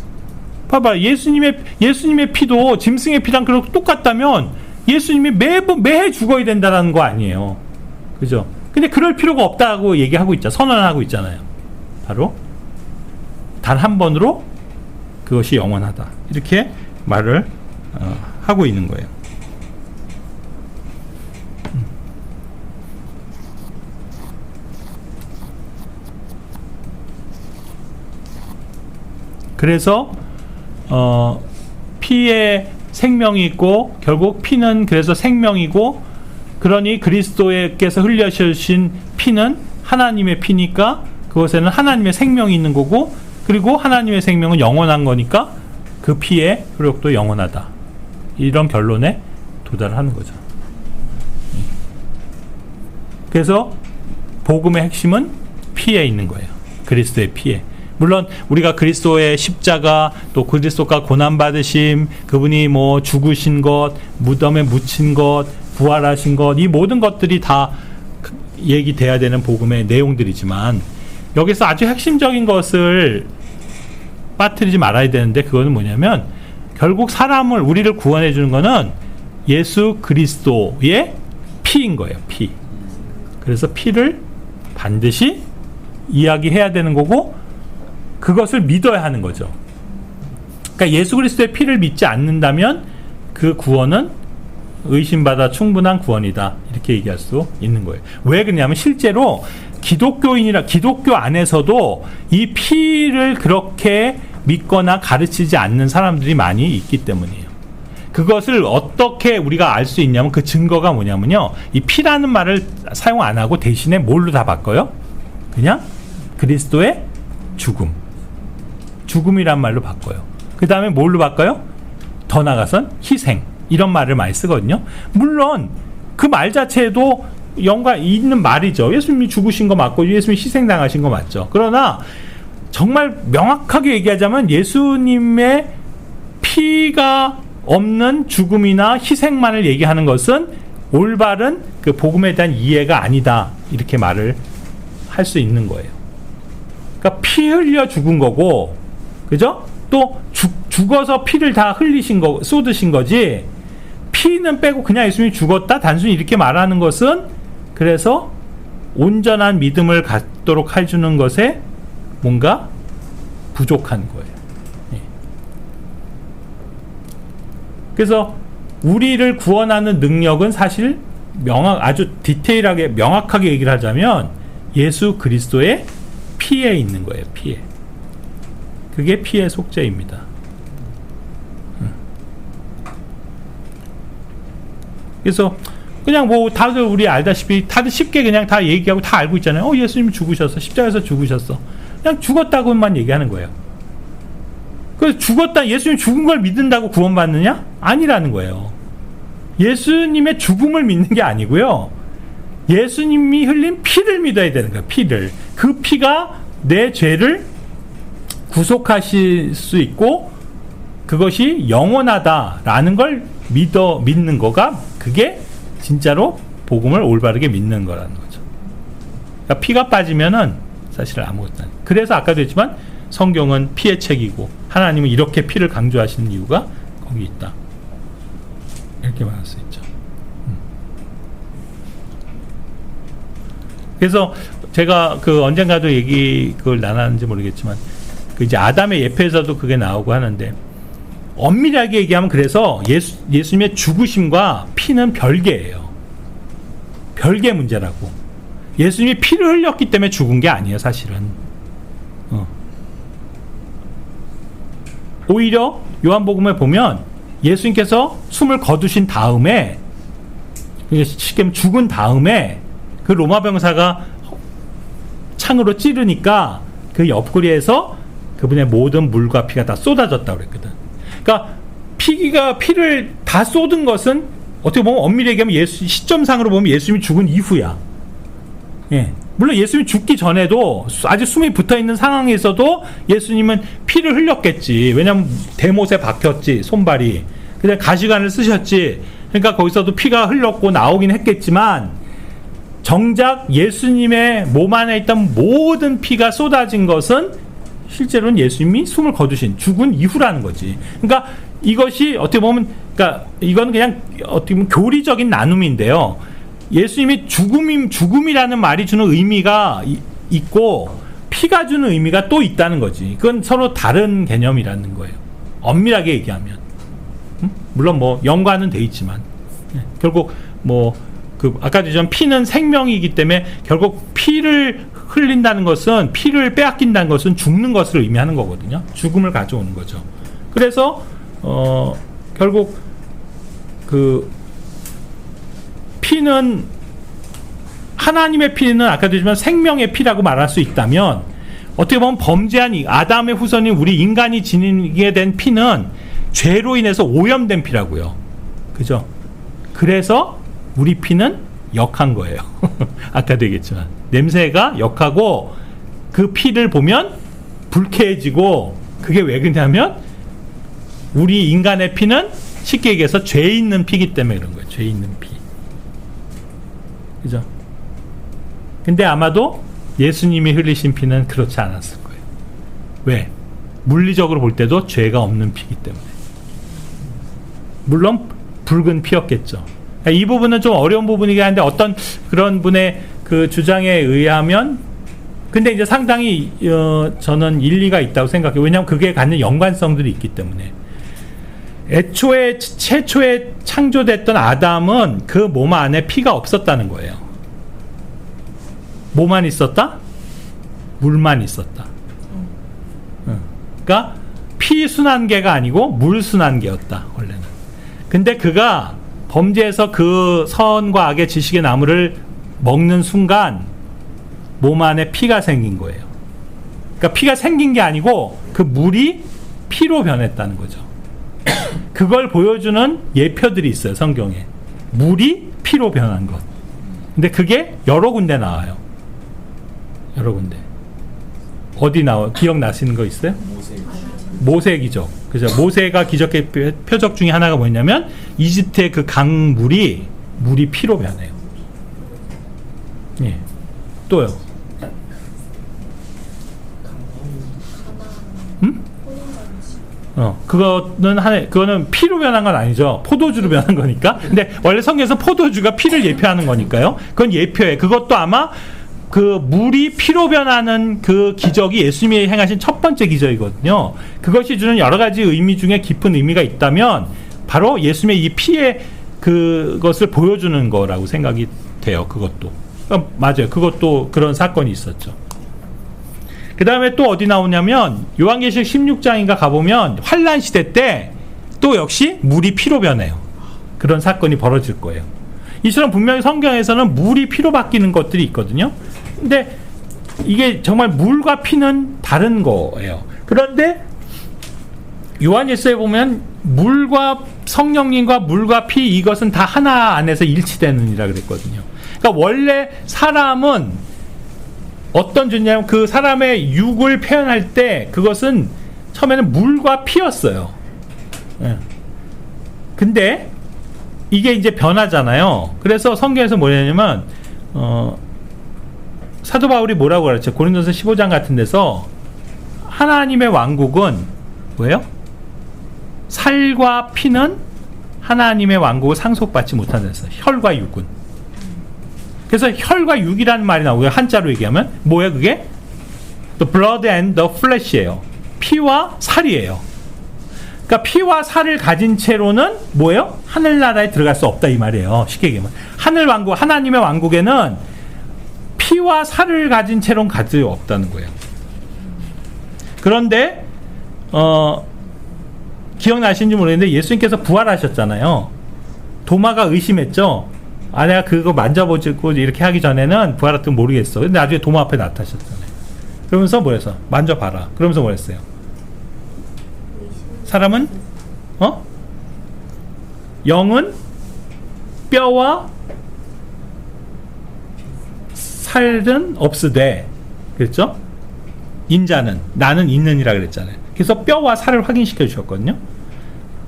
봐봐, 예수님의 피도 짐승의 피랑 그렇게 똑같다면 예수님이 매해 죽어야 된다는 거 아니에요. 그죠? 근데 그럴 필요가 없다고 얘기하고 있죠. 선언하고 있잖아요. 바로 단 한 번으로 그것이 영원하다. 이렇게 말을 하고 있는 거예요. 그래서 피에 생명이 있고 결국 피는 그래서 생명이고, 그러니 그리스도께서 흘려주신 피는 하나님의 피니까 그것에는 하나님의 생명이 있는 거고, 그리고 하나님의 생명은 영원한 거니까 그 피의 효력도 영원하다. 이런 결론에 도달하는 거죠. 그래서 복음의 핵심은 피에 있는 거예요. 그리스도의 피에. 물론 우리가 그리스도의 십자가, 또 그리스도가 고난받으심, 그분이 뭐 죽으신 것, 무덤에 묻힌 것, 부활하신 것, 이 모든 것들이 다 얘기돼야 되는 복음의 내용들이지만 여기서 아주 핵심적인 것을 빠뜨리지 말아야 되는데, 그거는 뭐냐면 결국 우리를 구원해 주는 거는 예수 그리스도의 피인 거예요. 피. 그래서 피를 반드시 이야기해야 되는 거고, 그것을 믿어야 하는 거죠. 그러니까 예수 그리스도의 피를 믿지 않는다면 그 구원은 의심받아 충분한 구원이다. 이렇게 얘기할 수 있는 거예요. 왜 그러냐면 실제로 기독교 안에서도 이 피를 그렇게 믿거나 가르치지 않는 사람들이 많이 있기 때문이에요. 그것을 어떻게 우리가 알 수 있냐면 그 증거가 뭐냐면요. 이 피라는 말을 사용 안 하고 대신에 뭘로 다 바꿔요? 그냥 그리스도의 죽음이란 말로 바꿔요. 그 다음에 뭘로 바꿔요? 더 나아가선 희생, 이런 말을 많이 쓰거든요. 물론 그 말 자체도 연관 있는 말이죠. 예수님이 죽으신 거 맞고 예수님이 희생당하신 거 맞죠. 그러나 정말 명확하게 얘기하자면 예수님의 피가 없는 죽음이나 희생만을 얘기하는 것은 올바른 그 복음에 대한 이해가 아니다, 이렇게 말을 할 수 있는 거예요. 그러니까 피 흘려 죽은 거고, 그죠? 또 죽어서 피를 다 흘리신 거, 쏟으신 거지, 피는 빼고 그냥 예수님이 죽었다, 단순히 이렇게 말하는 것은, 그래서 온전한 믿음을 갖도록 해주는 것에 뭔가 부족한 거예요. 예. 그래서 우리를 구원하는 능력은 사실 아주 디테일하게 명확하게 얘기를 하자면 예수 그리스도의 피에 있는 거예요. 피에. 그게 피의 속죄입니다. 그래서 그냥 뭐 다들 우리 알다시피 다들 쉽게 그냥 다 얘기하고 다 알고 있잖아요. 예수님이 죽으셨어. 십자가에서 죽으셨어. 그냥 죽었다고만 얘기하는 거예요. 그래서 죽었다, 예수님 죽은 걸 믿는다고 구원받느냐? 아니라는 거예요. 예수님의 죽음을 믿는 게 아니고요. 예수님이 흘린 피를 믿어야 되는 거예요. 피를. 그 피가 내 죄를 구속하실 수 있고 그것이 영원하다라는 걸 믿는 거가, 그게 진짜로 복음을 올바르게 믿는 거라는 거죠. 그러니까 피가 빠지면은 사실 아무것도 아니에요. 그래서 아까도 했지만 성경은 피의 책이고 하나님은 이렇게 피를 강조하시는 이유가 거기 있다, 이렇게 말할 수 있죠. 그래서 제가 그 언젠가도 그걸 나눴는지 모르겠지만 그 이제 아담의 예표에서도 그게 나오고 하는데, 엄밀하게 얘기하면 그래서 예수님의 죽으심과 피는 별개예요. 별개 문제라고. 예수님이 피를 흘렸기 때문에 죽은 게 아니에요, 사실은. 오히려 요한복음에 보면 예수님께서 숨을 거두신 다음에, 쉽게 죽은 다음에 그 로마 병사가 창으로 찌르니까 그 옆구리에서 그분의 모든 물과 피가 다 쏟아졌다고 그랬거든. 그러니까 피를 다 쏟은 것은 어떻게 보면 엄밀히 얘기하면 시점상으로 보면 예수님이 죽은 이후야. 예. 물론 예수님이 죽기 전에도 아직 숨이 붙어있는 상황에서도 예수님은 피를 흘렸겠지. 왜냐면 대못에 박혔지, 손발이. 그냥 가시관을 쓰셨지. 그러니까 거기서도 피가 흘렀고 나오긴 했겠지만, 정작 예수님의 몸 안에 있던 모든 피가 쏟아진 것은 실제로는 예수님이 숨을 거두신, 죽은 이후라는 거지. 그러니까 이것이 어떻게 보면, 그러니까 이건 그냥 어떻게 보면 교리적인 나눔인데요. 예수님이 죽음이라는 말이 주는 의미가 있고 피가 주는 의미가 또 있다는 거지. 그건 서로 다른 개념이라는 거예요, 엄밀하게 얘기하면. 물론 뭐 연관은 돼 있지만 결국 뭐 아까도 얘기한 피는 생명이기 때문에 결국 피를 흘린다는 것은, 피를 빼앗긴다는 것은 죽는 것을 의미하는 거거든요. 죽음을 가져오는 거죠. 그래서 결국 그 피는, 하나님의 피는 아까도 얘기했지만 생명의 피라고 말할 수 있다면, 어떻게 보면 범죄한 아담의 후손인 우리 인간이 지니게 된 피는 죄로 인해서 오염된 피라고요. 그죠? 그래서 우리 피는 역한 거예요. 아까도 얘기했지만 냄새가 역하고 그 피를 보면 불쾌해지고, 그게 왜 그러냐면 우리 인간의 피는 쉽게 얘기해서 죄 있는 피기 때문에 그런 거예요. 죄 있는 피. 그죠? 근데 아마도 예수님이 흘리신 피는 그렇지 않았을 거예요. 왜? 물리적으로 볼 때도 죄가 없는 피기 때문에. 물론 붉은 피였겠죠. 이 부분은 좀 어려운 부분이긴 한데, 어떤 그런 분의 그 주장에 의하면, 근데 이제 상당히 저는 일리가 있다고 생각해요. 왜냐하면 그게 갖는 연관성들이 있기 때문에. 최초에 창조됐던 아담은 그 몸 안에 피가 없었다는 거예요. 뭐만 있었다? 물만 있었다. 그러니까 피 순환계가 아니고 물 순환계였다, 원래는. 근데 그가 범죄에서 그 선과 악의 지식의 나무를 먹는 순간 몸 안에 피가 생긴 거예요. 그러니까 피가 생긴 게 아니고 그 물이 피로 변했다는 거죠. 그걸 보여주는 예표들이 있어요, 성경에. 물이 피로 변한 것. 근데 그게 여러 군데 나와요. 여러 군데. 어디 나와? 기억나시는 거 있어요? 모세 기적. 그죠? 모세가 기적의 표적 중에 하나가 뭐냐면 이집트의 그 강물이 피로 변해요. 예. 또요. 그거는 피로 변한 건 아니죠. 포도주로 변한 거니까. 근데 원래 성경에서 포도주가 피를 예표하는 거니까요. 그건 예표예요. 그것도 아마 그 물이 피로 변하는 그 기적이 예수님이 행하신 첫 번째 기적이거든요. 그것이 주는 여러 가지 의미 중에 깊은 의미가 있다면 바로 예수님의 이 피의 그것을 보여주는 거라고 생각이 돼요. 그것도. 맞아요. 그것도 그런 사건이 있었죠. 그 다음에 또 어디 나오냐면 요한계시록 16장인가 가보면 환란 시대 때 또 역시 물이 피로 변해요. 그런 사건이 벌어질 거예요. 이처럼 분명히 성경에서는 물이 피로 바뀌는 것들이 있거든요. 근데 이게 정말 물과 피는 다른 거예요. 그런데 요한일서에 보면 물과 성령님과 물과 피 이것은 다 하나 안에서 일치되느니라 그랬거든요. 그러니까 원래 사람은 어떤 존재냐면 그 사람의 육을 표현할 때 그것은 처음에는 물과 피였어요. 예. 근데 이게 이제 변하잖아요. 그래서 성경에서 뭐냐면 사도 바울이 뭐라고 그랬죠? 고린도서 15장 같은 데서 하나님의 왕국은 뭐예요? 살과 피는 하나님의 왕국을 상속받지 못한다 했어요. 혈과 육은. 그래서 혈과 육이라는 말이 나오고요. 한자로 얘기하면 뭐예요 그게? The blood and the flesh예요. 피와 살이에요. 그러니까 피와 살을 가진 채로는 뭐예요? 하늘나라에 들어갈 수 없다 이 말이에요. 쉽게 얘기하면 하늘 왕국, 하나님의 왕국에는 피와 살을 가진 채로는 갈 수 없다는 거예요. 그런데 기억나시는지 모르겠는데 예수님께서 부활하셨잖아요. 도마가 의심했죠. 내가 그거 만져보고 이렇게 하기 전에는 부활했던 모르겠어. 근데 나중에 도마 앞에 나타나셨잖아요. 그러면서 뭐랬어? 만져봐라. 그러면서 뭐랬어요? 사람은 영은 뼈와 살은 없으되 그랬죠? 인자는 나는 있느니라 그랬잖아요. 그래서 뼈와 살을 확인시켜 주셨거든요.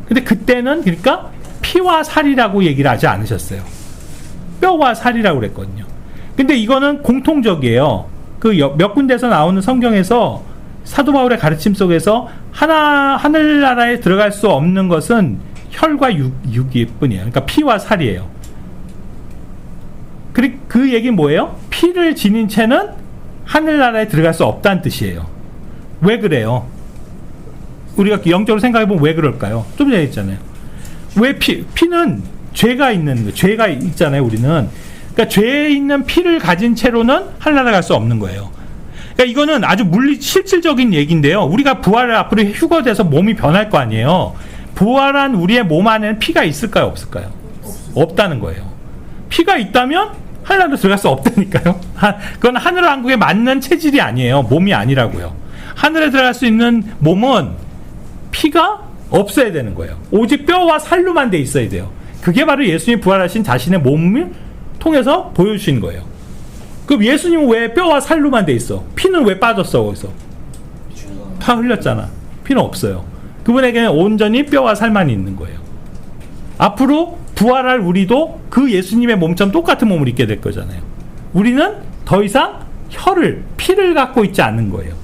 근데 그때는 그러니까 피와 살이라고 얘기를 하지 않으셨어요. 뼈와 살이라고 그랬거든요. 근데 이거는 공통적이에요. 그 몇 군데서 나오는 성경에서 사도 바울의 가르침 속에서 하늘나라에 들어갈 수 없는 것은 혈과 육일 뿐이에요. 그러니까 피와 살이에요. 그 얘기는 뭐예요? 피를 지닌 채는 하늘나라에 들어갈 수 없다는 뜻이에요. 왜 그래요? 우리가 영적으로 생각해보면 왜 그럴까요? 좀 전에 했잖아요. 왜 피는 죄가 있는 거예요. 죄가 있잖아요, 우리는. 그러니까 죄에 있는 피를 가진 채로는 하늘나라 갈 수 없는 거예요. 그러니까 이거는 아주 실질적인 얘기인데요. 우리가 부활을 앞으로 휴거돼서 몸이 변할 거 아니에요. 부활한 우리의 몸 안에는 피가 있을까요, 없을까요? 없다는 거예요. 피가 있다면 하늘나라로 들어갈 수 없다니까요. 그건 하늘 왕국에 맞는 체질이 아니에요. 몸이 아니라고요. 하늘에 들어갈 수 있는 몸은 피가 없어야 되는 거예요. 오직 뼈와 살로만 돼 있어야 돼요. 그게 바로 예수님이 부활하신 자신의 몸을 통해서 보여주신 거예요. 그럼 예수님은 왜 뼈와 살로만 돼 있어? 피는 왜 빠졌어 거기서? 다 흘렸잖아. 피는 없어요. 그분에게는 온전히 뼈와 살만 있는 거예요. 앞으로 부활할 우리도 그 예수님의 몸처럼 똑같은 몸을 입게 될 거잖아요. 우리는 더 이상 피를 갖고 있지 않는 거예요.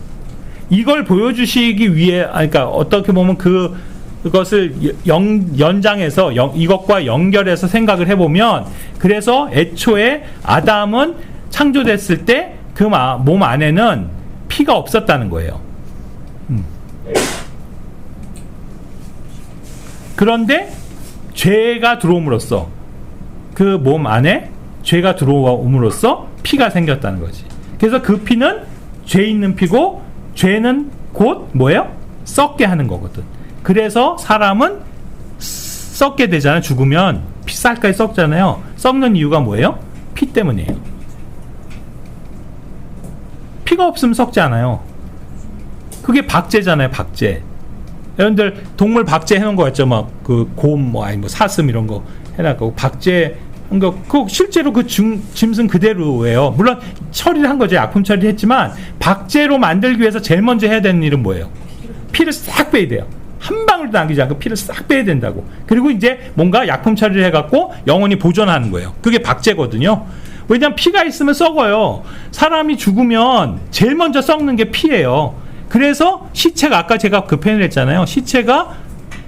이걸 보여주시기 위해, 그러니까 어떻게 보면 그것을 연장해서 이것과 연결해서 생각을 해보면, 그래서 애초에 아담은 창조됐을 때 그 몸 안에는 피가 없었다는 거예요. 그런데 죄가 들어옴으로써 그 몸 안에 죄가 들어옴으로써 피가 생겼다는 거지. 그래서 그 피는 죄 있는 피고, 죄는 곧 뭐예요? 썩게 하는 거거든. 그래서 사람은 썩게 되잖아요. 죽으면 피살까지 썩잖아요. 썩는 이유가 뭐예요? 피 때문이에요. 피가 없으면 썩지 않아요. 그게 박제잖아요. 박제. 여러분들 동물 박제 해놓은 거 있죠? 막 그 곰, 사슴 이런 거 해놨고 박제 그러니까 그 실제로 그 짐승 그대로예요. 물론 처리를 한 거죠. 약품 처리를 했지만 박제로 만들기 위해서 제일 먼저 해야 되는 일은 뭐예요? 피를 싹 빼야 돼요. 한 방울도 남기지 않고 피를 싹 빼야 된다고. 그리고 이제 뭔가 약품 처리를 해갖고 영원히 보존하는 거예요. 그게 박제거든요. 왜냐면 피가 있으면 썩어요. 사람이 죽으면 제일 먼저 썩는 게 피예요. 그래서 시체가 아까 제가 그 표현을 했잖아요. 시체가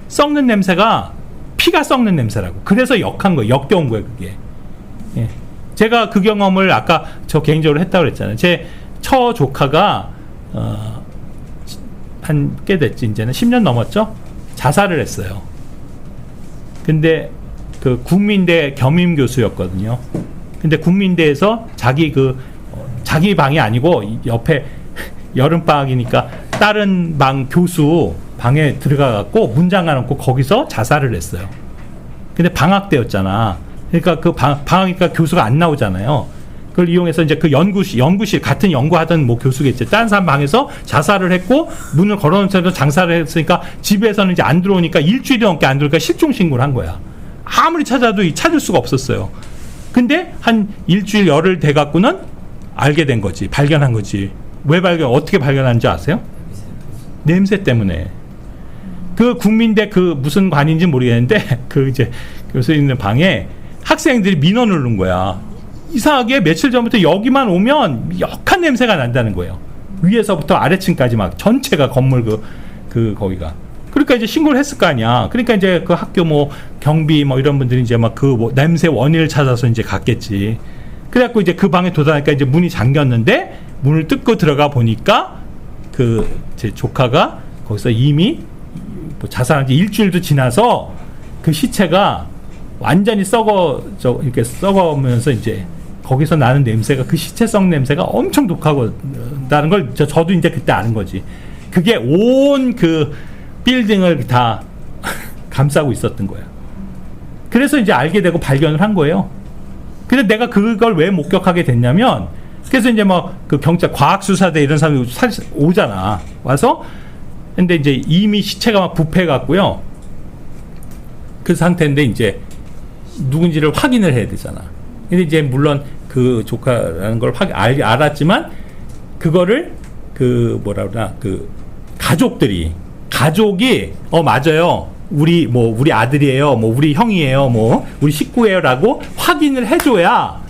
썩는 냄새가 피가 썩는 냄새라고. 그래서 역한 거예요. 역겨운 거예요, 그게. 예. 제가 그 경험을 아까 저 개인적으로 했다고 그랬잖아요. 제 처 조카가 한 꽤 됐지. 이제는 10년 넘었죠. 자살을 했어요. 근데 그 국민대 겸임 교수였거든요. 근데 국민대에서 자기 방이 아니고 옆에 여름방학이니까 다른 방 교수 방에 들어가갖고 문 잠가놓고 거기서 자살을 했어요. 근데 방학 때였잖아. 그러니까 그 방학이니까 교수가 안 나오잖아요. 그걸 이용해서 이제 그 연구실 같은 연구하던 뭐 교수겠지. 다른 사람 방에서 자살을 했고 문을 걸어놓은 채로 장사를 했으니까 집에서는 이제 안 들어오니까 일주일이 넘게 안 들어오니까 실종 신고를 한 거야. 아무리 찾아도 찾을 수가 없었어요. 근데 한 일주일 열흘 돼갖고는 알게 된 거지. 발견한 거지. 왜 어떻게 발견한지 아세요? 냄새 때문에. 그 국민대 그 무슨 관인지 모르겠는데 그 이제 교수 있는 방에 학생들이 민원을 넣은 거야. 이상하게 며칠 전부터 여기만 오면 역한 냄새가 난다는 거예요. 위에서부터 아래층까지 막 전체가 건물 거기가. 그러니까 이제 신고를 했을 거 아니야. 그러니까 이제 그 학교 뭐 경비 뭐 이런 분들이 이제 막 그 뭐 냄새 원인을 찾아서 이제 갔겠지. 그래갖고 이제 그 방에 도달하니까 이제 문이 잠겼는데 문을 뜯고 들어가 보니까 그 제 조카가 거기서 이미 뭐 자살한 지 일주일도 지나서 그 시체가 완전히 이렇게 썩어면서 이제 거기서 나는 냄새가 그 시체 썩 냄새가 엄청 독하다는 걸 저도 이제 그때 아는 거지. 그게 온 그 빌딩을 다 감싸고 있었던 거야. 그래서 이제 알게 되고 발견을 한 거예요. 근데 내가 그걸 왜 목격하게 됐냐면, 그래서 이제 뭐 그 경찰 과학수사대 이런 사람이 오잖아. 와서 근데 이제 이미 시체가 막 부패해갖고요. 그 상태인데 이제 누군지를 확인을 해야 되잖아. 근데 이제 물론 그 조카라는 걸 알았지만 그거를 그 뭐라 그러나 그 가족이 맞아요. 우리 아들이에요. 뭐 우리 형이에요. 뭐 우리 식구예요라고 확인을 해줘야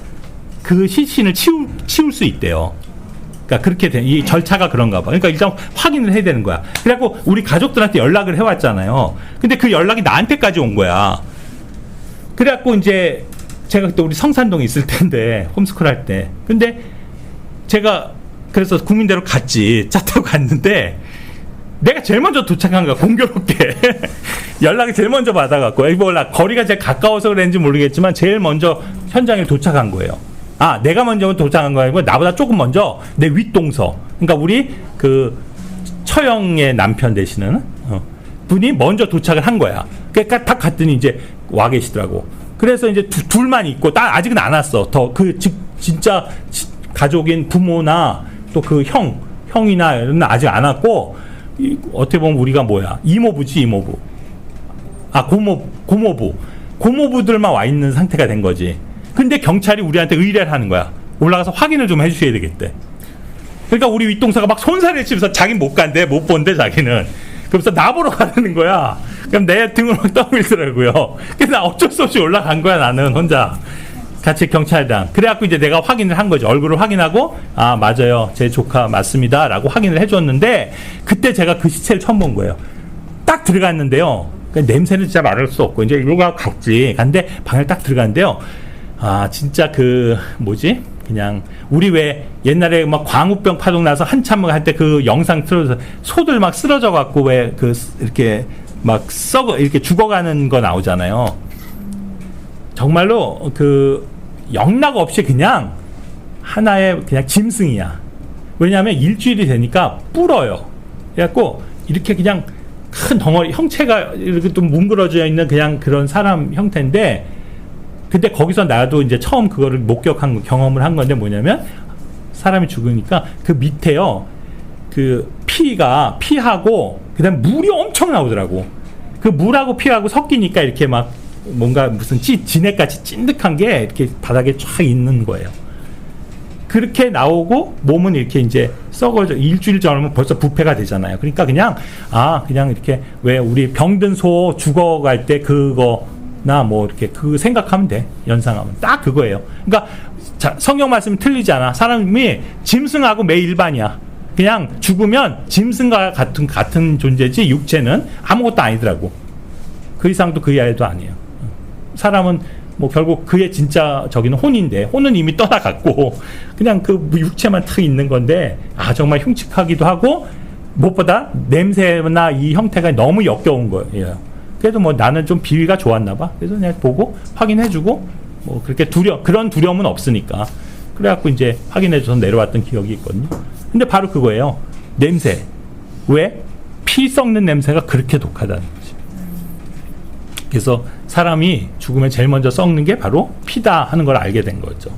그 시신을 치울 수 있대요. 그러니까 그렇게 된 이 절차가 그런가 봐. 그러니까 일단 확인을 해야 되는 거야. 그래갖고 우리 가족들한테 연락을 해왔잖아요. 근데 그 연락이 나한테까지 온 거야. 그래갖고 이제 제가 그때 우리 성산동에 있을 텐데 홈스쿨 할 때. 근데 제가 그래서 국민대로 갔지. 차 타고 갔는데 내가 제일 먼저 도착한 거야. 공교롭게 연락이 제일 먼저 받아갖고 몰라 거리가 제일 가까워서 그랬는지 모르겠지만 제일 먼저 현장에 도착한 거예요. 아, 내가 먼저 도착한 거 아니고 나보다 조금 먼저 내 윗동서. 그러니까 우리 그 처형의 남편 되시는 분이 먼저 도착을 한 거야. 그러니까 딱 갔더니 이제 와 계시더라고. 그래서 이제 둘만 있고 아직은 안 왔어. 더 그 진짜 가족인 부모나 또 그 형이나 이런 아직 안 왔고, 어떻게 보면 우리가 뭐야? 이모부지, 이모부. 아, 고모부들만 와 있는 상태가 된 거지. 근데 경찰이 우리한테 의뢰를 하는 거야. 올라가서 확인을 좀 해주셔야 되겠대. 그러니까 우리 윗동서가 막 손살을 치면서 자기는 못 간대, 못 본대, 자기는. 그러면서 나보러 가라는 거야. 그럼 내 등을 막 떠밀더라고요. 그래서 나 어쩔 수 없이 올라간 거야, 나는 혼자. 같이 경찰당. 그래갖고 이제 내가 확인을 한 거죠. 얼굴을 확인하고, 아, 맞아요. 제 조카 맞습니다. 라고 확인을 해줬는데, 그때 제가 그 시체를 처음 본 거예요. 딱 들어갔는데요. 냄새는 진짜 말할 수 없고, 이제 이러고 갔지. 근데 방에 딱 들어갔는데요. 아, 진짜 그냥, 우리 왜 옛날에 막 광우병 파동 나서 한참 할 때 그 영상 틀어서 소들 막 쓰러져 갖고 왜 이렇게 막 이렇게 죽어가는 거 나오잖아요. 정말로 영락 없이 그냥 하나의 그냥 짐승이야. 왜냐하면 일주일이 되니까 불어요. 그래갖고 이렇게 그냥 큰 덩어리, 형체가 이렇게 좀 뭉그러져 있는 그냥 그런 사람 형태인데, 근데 거기서 나도 이제 처음 그거를 경험을 한 건데 뭐냐면, 사람이 죽으니까 그 밑에요. 그 피하고, 그 다음에 물이 엄청 나오더라고. 그 물하고 피하고 섞이니까 이렇게 막 뭔가 무슨 진액같이 찐득한 게 이렇게 바닥에 쫙 있는 거예요. 그렇게 나오고 몸은 이렇게 이제 썩어져 일주일 전이면 벌써 부패가 되잖아요. 그러니까 그냥 그냥 이렇게 왜 우리 병든 소 죽어갈 때 그거나 뭐 이렇게 그 생각하면 돼. 연상하면 딱 그거예요. 그러니까 자, 성경 말씀 틀리지 않아. 사람이 짐승하고 매일 일반이야. 그냥 죽으면 짐승과 같은 존재지 육체는 아무것도 아니더라고. 그 이상도 그 이하도 아니에요. 사람은 뭐 결국 그의 진짜 저기는 혼인데 혼은 이미 떠나갔고 그냥 그 육체만 탁 있는 건데 정말 흉측하기도 하고 무엇보다 냄새나 이 형태가 너무 역겨운 거예요. 그래도 뭐 나는 좀 비위가 좋았나 봐. 그래서 그냥 보고 확인해주고 뭐 그렇게 그런 두려움은 없으니까 그래갖고 이제 확인해줘서 내려왔던 기억이 있거든요. 근데 바로 그거예요. 냄새. 왜? 피 썩는 냄새가 그렇게 독하다는 거지. 그래서 사람이 죽으면 제일 먼저 썩는 게 바로 피다 하는 걸 알게 된 거죠.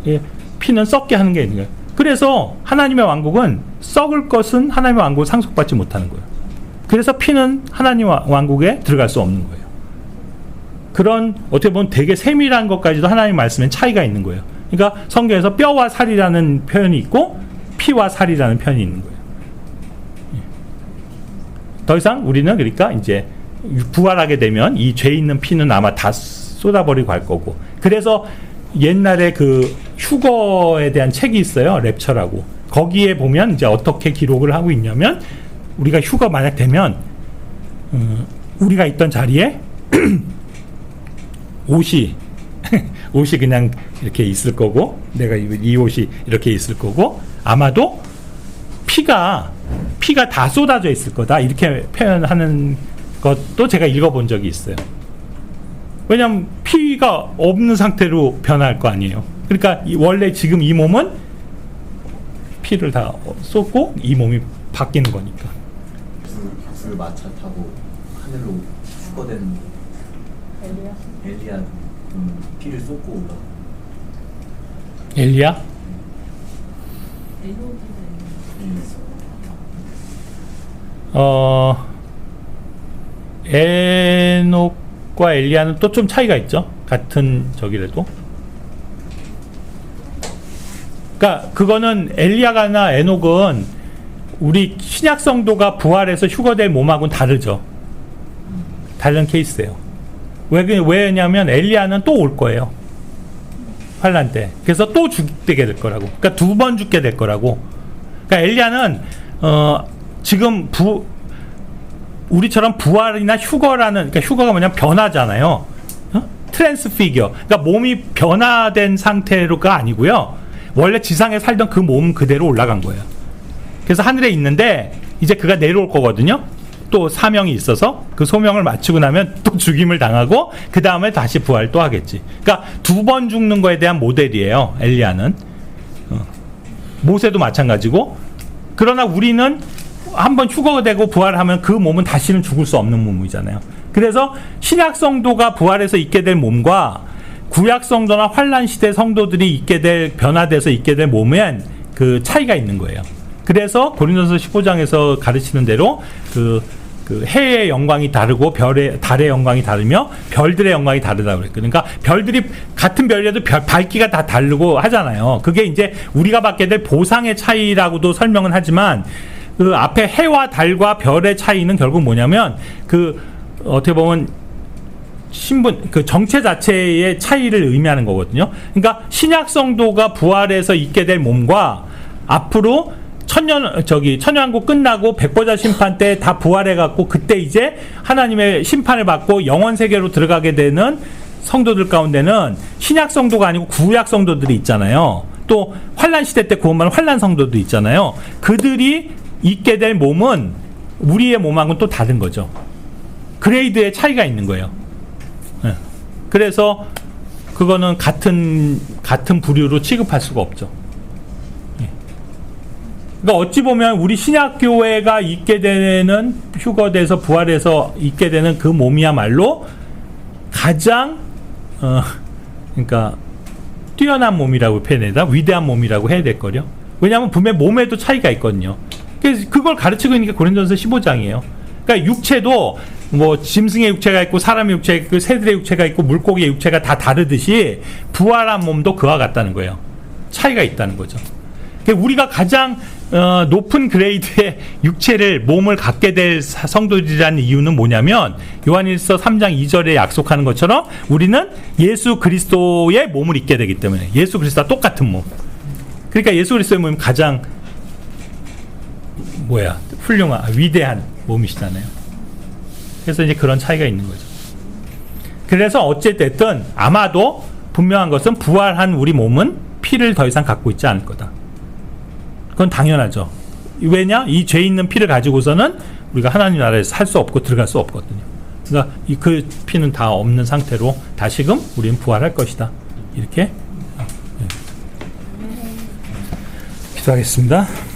예, 피는 썩게 하는 게 있는 거예요. 그래서 하나님의 왕국은 썩을 것은 하나님의 왕국을 상속받지 못하는 거예요. 그래서 피는 하나님의 왕국에 들어갈 수 없는 거예요. 그런 어떻게 보면 되게 세밀한 것까지도 하나님 말씀엔 차이가 있는 거예요. 그러니까 성경에서 뼈와 살이라는 표현이 있고 피와 살이라는 표현이 있는 거예요. 더 이상 우리는 그러니까 이제 부활하게 되면 이 죄 있는 피는 아마 다 쏟아버리고 갈 거고. 그래서 옛날에 그 휴거에 대한 책이 있어요. 랩처라고. 거기에 보면 이제 어떻게 기록을 하고 있냐면 우리가 휴거 만약 되면 우리가 있던 자리에 옷이 그냥 이렇게 있을 거고 내가 이 옷이 이렇게 있을 거고 아마도 피가 다 쏟아져 있을 거다 이렇게 표현하는 것도 제가 읽어본 적이 있어요. 왜냐하면 피가 없는 상태로 변할 거 아니에요. 그러니까 원래 지금 이 몸은 피를 다 쏟고 이 몸이 바뀌는 거니까. 그 마차 타고 하늘로 휴거된 엘리야 피를 쏟고 올라. 엘리야? 에녹과 엘리야는 또 좀 차이가 있죠. 같은 저기라도. 그러니까 그거는 엘리야가나 에녹은 우리 신약 성도가 부활해서 휴거될 몸하고는 다르죠. 다른 케이스예요. 왜냐면 엘리야는 또 올 거예요. 환란 때. 그래서 또 죽게 될 거라고. 그러니까 2번 죽게 될 거라고. 그러니까 엘리야는 지금 우리처럼 부활이나 휴거라는, 그러니까 휴거가 뭐냐면 변화잖아요. 트랜스피겨. 그러니까 몸이 변화된 상태로가 아니고요. 원래 지상에 살던 그 몸 그대로 올라간 거예요. 그래서 하늘에 있는데 이제 그가 내려올 거거든요. 또 사명이 있어서 그 소명을 마치고 나면 또 죽임을 당하고 그 다음에 다시 부활 또 하겠지. 그러니까 2번 죽는 거에 대한 모델이에요. 엘리야는. 모세도 마찬가지고. 그러나 우리는 한번 휴거되고 부활하면 그 몸은 다시는 죽을 수 없는 몸이잖아요. 그래서 신약 성도가 부활해서 있게 될 몸과 구약 성도나 환란 시대 성도들이 있게 될 변화돼서 있게 될 몸엔 그 차이가 있는 거예요. 그래서 고린도서 15장에서 가르치는 대로 그 해의 영광이 다르고 달의 영광이 다르며 별들의 영광이 다르다고 그랬거든요. 그러니까 별들이 같은 별이라도 밝기가 다 다르고 하잖아요. 그게 이제 우리가 받게 될 보상의 차이라고도 설명은 하지만 그 앞에 해와 달과 별의 차이는 결국 뭐냐면 어떻게 보면 그 정체 자체의 차이를 의미하는 거거든요. 그러니까 신약 성도가 부활해서 있게 될 몸과 앞으로 천년왕국 끝나고 백보자 심판 때 다 부활해갖고 그때 이제 하나님의 심판을 받고 영원 세계로 들어가게 되는 성도들 가운데는 신약 성도가 아니고 구약 성도들이 있잖아요. 또 환란 시대 때 구원받은 환란 성도도 있잖아요. 그들이 있게 될 몸은 우리의 몸하고는 또 다른 거죠. 그레이드의 차이가 있는 거예요. 네. 그래서 그거는 같은 부류로 취급할 수가 없죠. 네. 그러니까 어찌 보면 우리 신약교회가 있게 되는 휴거돼서 부활해서 있게 되는 그 몸이야말로 가장 그러니까 뛰어난 몸이라고 표현해야 위대한 몸이라고 해야 될 거요. 왜냐하면 분명 몸에도 차이가 있거든요. 그래서 그걸 가르치고 있는 게 고린도전서 15장이에요. 그러니까 육체도 뭐 짐승의 육체가 있고 사람의 육체가 있고 새들의 육체가 있고 물고기의 육체가 다 다르듯이 부활한 몸도 그와 같다는 거예요. 차이가 있다는 거죠. 그러니까 우리가 가장 높은 그레이드의 육체를 몸을 갖게 될 성도들이라는 이유는 뭐냐면 요한일서 3장 2절에 약속하는 것처럼 우리는 예수 그리스도의 몸을 입게 되기 때문에 예수 그리스도와 똑같은 몸. 그러니까 예수 그리스도의 몸이 가장 훌륭한 위대한 몸이시잖아요. 그래서 이제 그런 차이가 있는 거죠. 그래서 어쨌든 아마도 분명한 것은 부활한 우리 몸은 피를 더 이상 갖고 있지 않을 거다. 그건 당연하죠. 왜냐? 이 죄 있는 피를 가지고서는 우리가 하나님 나라에 살 수 없고 들어갈 수 없거든요. 그러니까 그 피는 다 없는 상태로 다시금 우리는 부활할 것이다. 이렇게 기도하겠습니다.